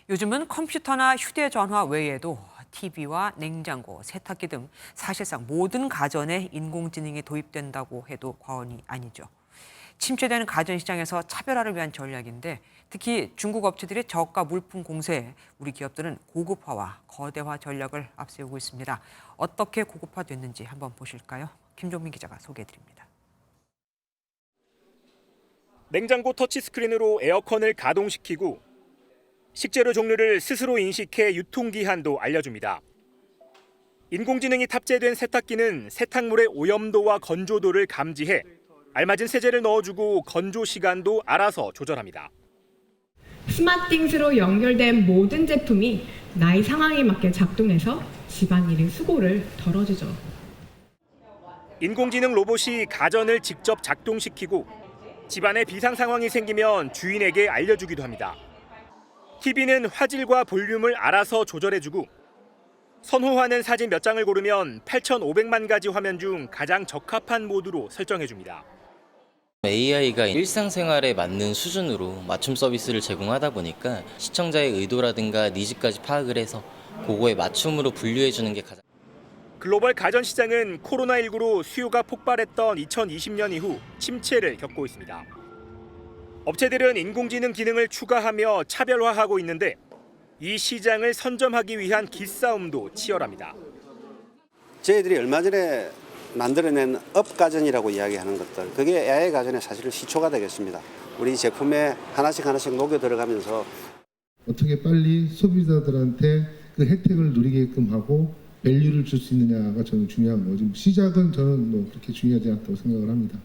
요즘은 컴퓨터나 휴대전화 외에도 TV와 냉장고, 세탁기 등 사실상 모든 가전에 인공지능이 도입된다고 해도 과언이 아니죠. 침체되는 가전시장에서 차별화를 위한 전략인데 특히 중국 업체들의 저가 물품 공세에 우리 기업들은 고급화와 거대화 전략을 앞세우고 있습니다. 어떻게 고급화됐는지 한번 보실까요? 김종민 기자가 소개해드립니다. 냉장고 터치스크린으로 에어컨을 가동시키고 식재료 종류를 스스로 인식해 유통기한도 알려줍니다. 인공지능이 탑재된 세탁기는 세탁물의 오염도와 건조도를 감지해 알맞은 세제를 넣어주고 건조 시간도 알아서 조절합니다. 스마트띵스로 연결된 모든 제품이 나의 상황에 맞게 작동해서 집안일의 수고를 덜어주죠. 인공지능 로봇이 가전을 직접 작동시키고 집안에 비상 상황이 생기면 주인에게 알려주기도 합니다. TV는 화질과 볼륨을 알아서 조절해주고 선호하는 사진 몇 장을 고르면 8,500만 가지 화면 중 가장 적합한 모드로 설정해줍니다. AI가 일상생활에 맞는 수준으로 맞춤 서비스를 제공하다 보니까 시청자의 의도라든가 니즈까지 파악을 해서 그거에 맞춤으로 분류해주는 게 가장. 글로벌 가전 시장은 코로나19로 수요가 폭발했던 2020년 이후 침체를 겪고 있습니다. 업체들은 인공지능 기능을 추가하며 차별화하고 있는데 이 시장을 선점하기 위한 기싸움도 치열합니다. 저희들이 얼마 전에 만들어낸 업가전이라고 이야기하는 것들, 그게 AI 가전의 사실 시초가 되겠습니다. 우리 제품에 하나씩 녹여 들어가면서 어떻게 빨리 소비자들한테 그 혜택을 누리게끔 하고 밸류를 줄 수 있느냐가 저는 중요한 거죠. 시작은 저는 그렇게 중요하지 않다고 생각을 합니다.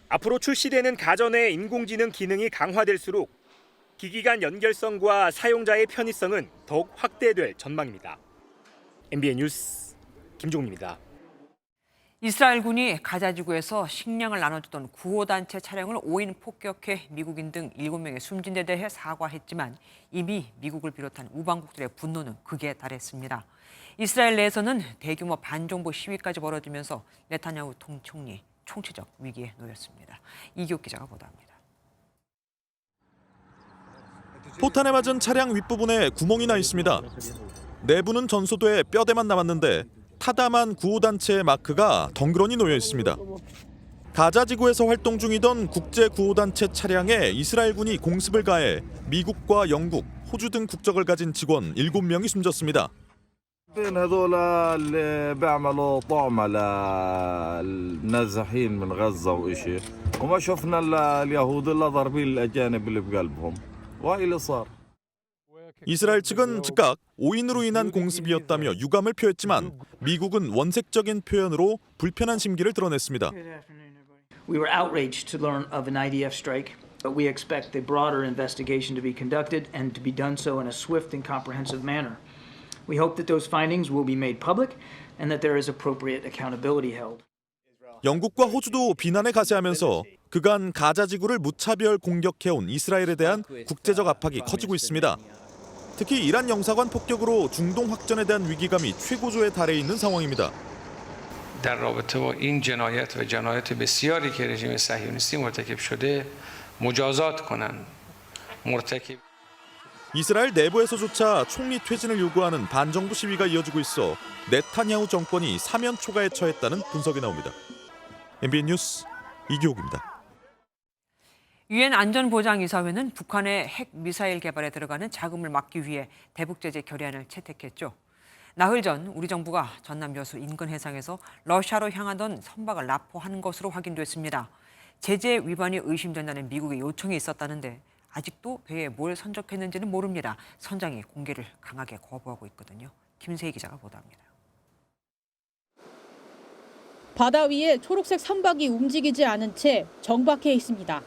앞으로 출시되는 가전의 인공지능 기능이 강화될수록 기기 간 연결성과 사용자의 편의성은 더욱 확대될 전망입니다. MBN 뉴스 김종민입니다. 이스라엘군이 가자지구에서 식량을 나눠주던 구호단체 차량을 5인 폭격해 미국인 등 7명의 숨진 데 대해 사과했지만 이미 미국을 비롯한 우방국들의 분노는 극에 달했습니다. 이스라엘 내에서는 대규모 반정부 시위까지 벌어지면서 네타냐후 총리 총체적 위기에 놓였습니다. 이기옥 기자가 보도합니다. 포탄에 맞은 차량 윗부분에 구멍이 나 있습니다. 내부는 전소돼 뼈대만 남았는데 타담한 구호단체의 마크가 덩그러니 놓여 있습니다. 가자 지구에서 활동 중이던 국제구호단체 차량에 이스라엘군이 공습을 가해 미국과 영국, 호주 등 국적을 가진 직원 7명이 숨졌습니다. هذول اللي بيعملوا طعم للنازحين من غزة وإشي وما شفنا اليهود إلا ضاربين الأجانب اللي بقلبهم وهي اللي صار. 이스라엘 측은 즉각 5인으로 인한 공습이었다며 유감을 표했지만 미국은 원색적인 표현으로 불편한 심기를 드러냈습니다. We were outraged to learn of an IDF strike, but we expect a broader investigation to be conducted and to be done so in a swift and comprehensive manner. We hope that those findings will be made public and that there is appropriate accountability held. 영국과 호주도 비난에 가세하면서 그간 가자 지구를 무차별 공격해온 이스라엘에 대한 국제적 압박이 커지고 있습니다. 특히 이란 영사관 폭격으로 중동 확전에 대한 위기감이 최고조에 달해 있는 상황입니다. در رابطه با این جنایت و جنایت بسیاری که رژیم صهیونیستی مرتکب شده مجازات کنند. مرتکب 이스라엘 내부에서조차 총리 퇴진을 요구하는 반정부 시위가 이어지고 있어 네타냐후 정권이 사면 초가에 처했다는 분석이 나옵니다. MBN 뉴스 이기옥입니다. 유엔 안전보장이사회는 북한의 핵 미사일 개발에 들어가는 자금을 막기 위해 대북 제재 결의안을 채택했죠. 나흘 전 우리 정부가 전남 여수 인근 해상에서 러시아로 향하던 선박을 납포한 것으로 확인됐습니다. 제재 위반이 의심된다는 미국의 요청이 있었다는데 아직도 배에 뭘 선적했는지는 모릅니다. 선장이 공개를 강하게 거부하고 있거든요. 김세희 기자가 보도합니다. 바다 위에 초록색 선박이 움직이지 않은 채 정박해 있습니다.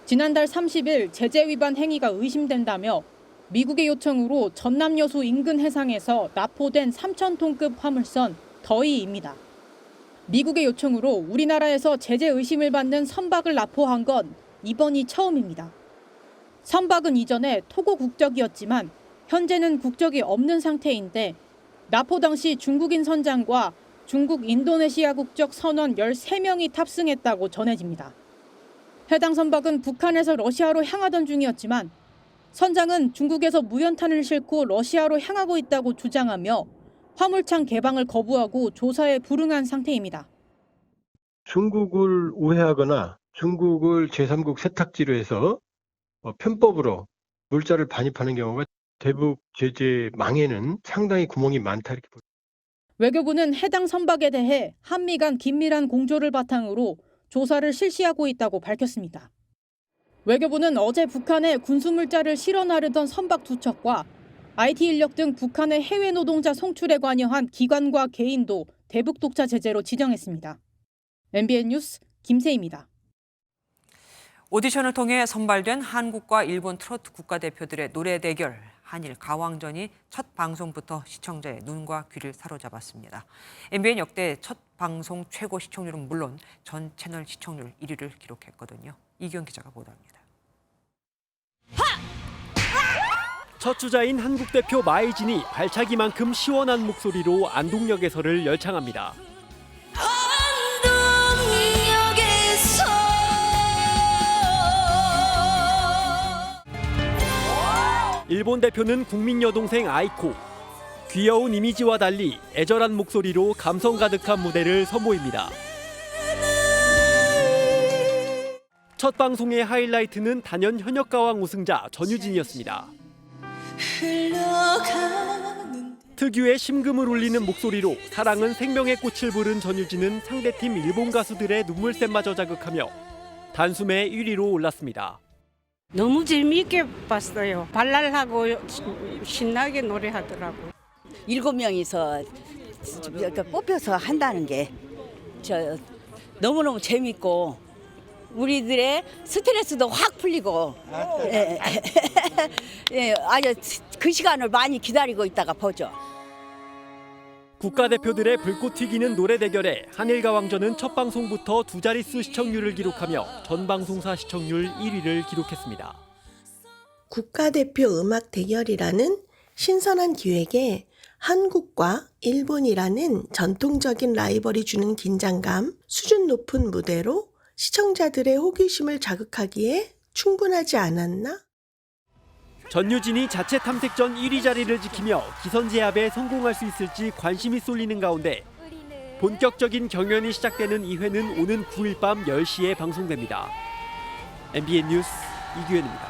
지난달 30일 제재 위반 행위가 의심된다며 미국의 요청으로 전남 여수 인근 해상에서 납포된 3,000톤급 화물선 더이입니다. 미국의 요청으로 우리나라에서 제재 의심을 받는 선박을 납포한 건 이번이 처음입니다. 선박은 이전에 토고 국적이었지만 현재는 국적이 없는 상태인데 납포 당시 중국인 선장과 중국 인도네시아 국적 선원 13명이 탑승했다고 전해집니다. 해당 선박은 북한에서 러시아로 향하던 중이었지만 선장은 중국에서 무연탄을 싣고 러시아로 향하고 있다고 주장하며 화물창 개방을 거부하고 조사에 불응한 상태입니다. 중국을 우회하거나 중국을 제3국 세탁지로 해서 편법으로 물자를 반입하는 경우가 대북 제재 망에는 상당히 구멍이 많다 이렇게 봅니다. 외교부는 해당 선박에 대해 한미 간 긴밀한 공조를 바탕으로 조사를 실시하고 있다고 밝혔습니다. 외교부는 어제 북한에 군수물자를 실어 나르던 선박 2척과 IT 인력 등 북한의 해외 노동자 송출에 관여한 기관과 개인도 대북 독자 제재로 지정했습니다. MBN 뉴스 김세희입니다. 오디션을 통해 선발된 한국과 일본 트로트 국가대표들의 노래 대결 한일 가왕전이 첫 방송부터 시청자의 눈과 귀를 사로잡았습니다. MBN 역대 첫 방송 최고 시청률은 물론 전 채널 시청률 1위를 기록했거든요. 이기현 기자가 보도합니다. 첫 주자인 한국 대표 마이진이 발차기만큼 시원한 목소리로 안동역에서를 열창합니다. 일본 대표는 국민 여동생 아이코. 귀여운 이미지와 달리 애절한 목소리로 감성 가득한 무대를 선보입니다. 첫 방송의 하이라이트는 단연 현역가왕 우승자 전유진이었습니다. 특유의 심금을 울리는 목소리로 사랑은 생명의 꽃을 부른 전유진은 상대팀 일본 가수들의 눈물샘마저 자극하며 단숨에 1위로 올랐습니다. 너무 재미있게 봤어요. 발랄하고 신나게 노래하더라고요. 7명이서 뽑혀서 한다는 게 너무너무 재밌고 우리들의 스트레스도 확 풀리고 아주 그 시간을 많이 기다리고 있다가 보죠. 국가대표들의 불꽃 튀기는 노래 대결에 한일가왕전은 첫 방송부터 두 자릿수 시청률을 기록하며 전 방송사 시청률 1위를 기록했습니다. 국가대표 음악 대결이라는 신선한 기획에 한국과 일본이라는 전통적인 라이벌이 주는 긴장감, 수준 높은 무대로 시청자들의 호기심을 자극하기에 충분하지 않았나? 전유진이 자체 탐색전 1위 자리를 지키며 기선 제압에 성공할 수 있을지 관심이 쏠리는 가운데 본격적인 경연이 시작되는 2회는 오는 9일 밤 10시에 방송됩니다. MBN 뉴스 이규현입니다.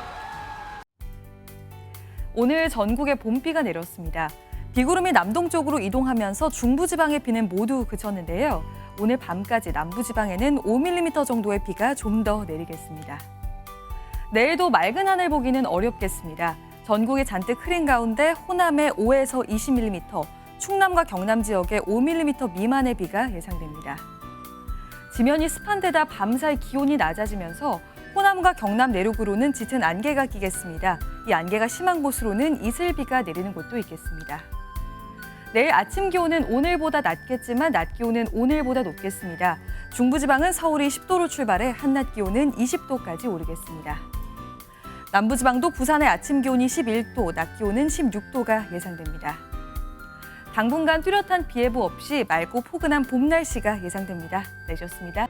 오늘 전국에 봄비가 내렸습니다. 비구름이 남동쪽으로 이동하면서 중부지방의 비는 모두 그쳤는데요. 오늘 밤까지 남부지방에는 5mm 정도의 비가 좀 더 내리겠습니다. 내일도 맑은 하늘 보기는 어렵겠습니다. 전국이 잔뜩 흐린 가운데 호남에 5에서 20mm, 충남과 경남 지역에 5mm 미만의 비가 예상됩니다. 지면이 습한 데다 밤사이 기온이 낮아지면서 호남과 경남 내륙으로는 짙은 안개가 끼겠습니다. 이 안개가 심한 곳으로는 이슬비가 내리는 곳도 있겠습니다. 내일 아침 기온은 오늘보다 낮겠지만 낮 기온은 오늘보다 높겠습니다. 중부지방은 서울이 10도로 출발해 한낮 기온은 20도까지 오르겠습니다. 남부지방도 부산의 아침 기온이 11도, 낮 기온은 16도가 예상됩니다. 당분간 뚜렷한 비 예보 없이 맑고 포근한 봄 날씨가 예상됩니다. 내셨습니다.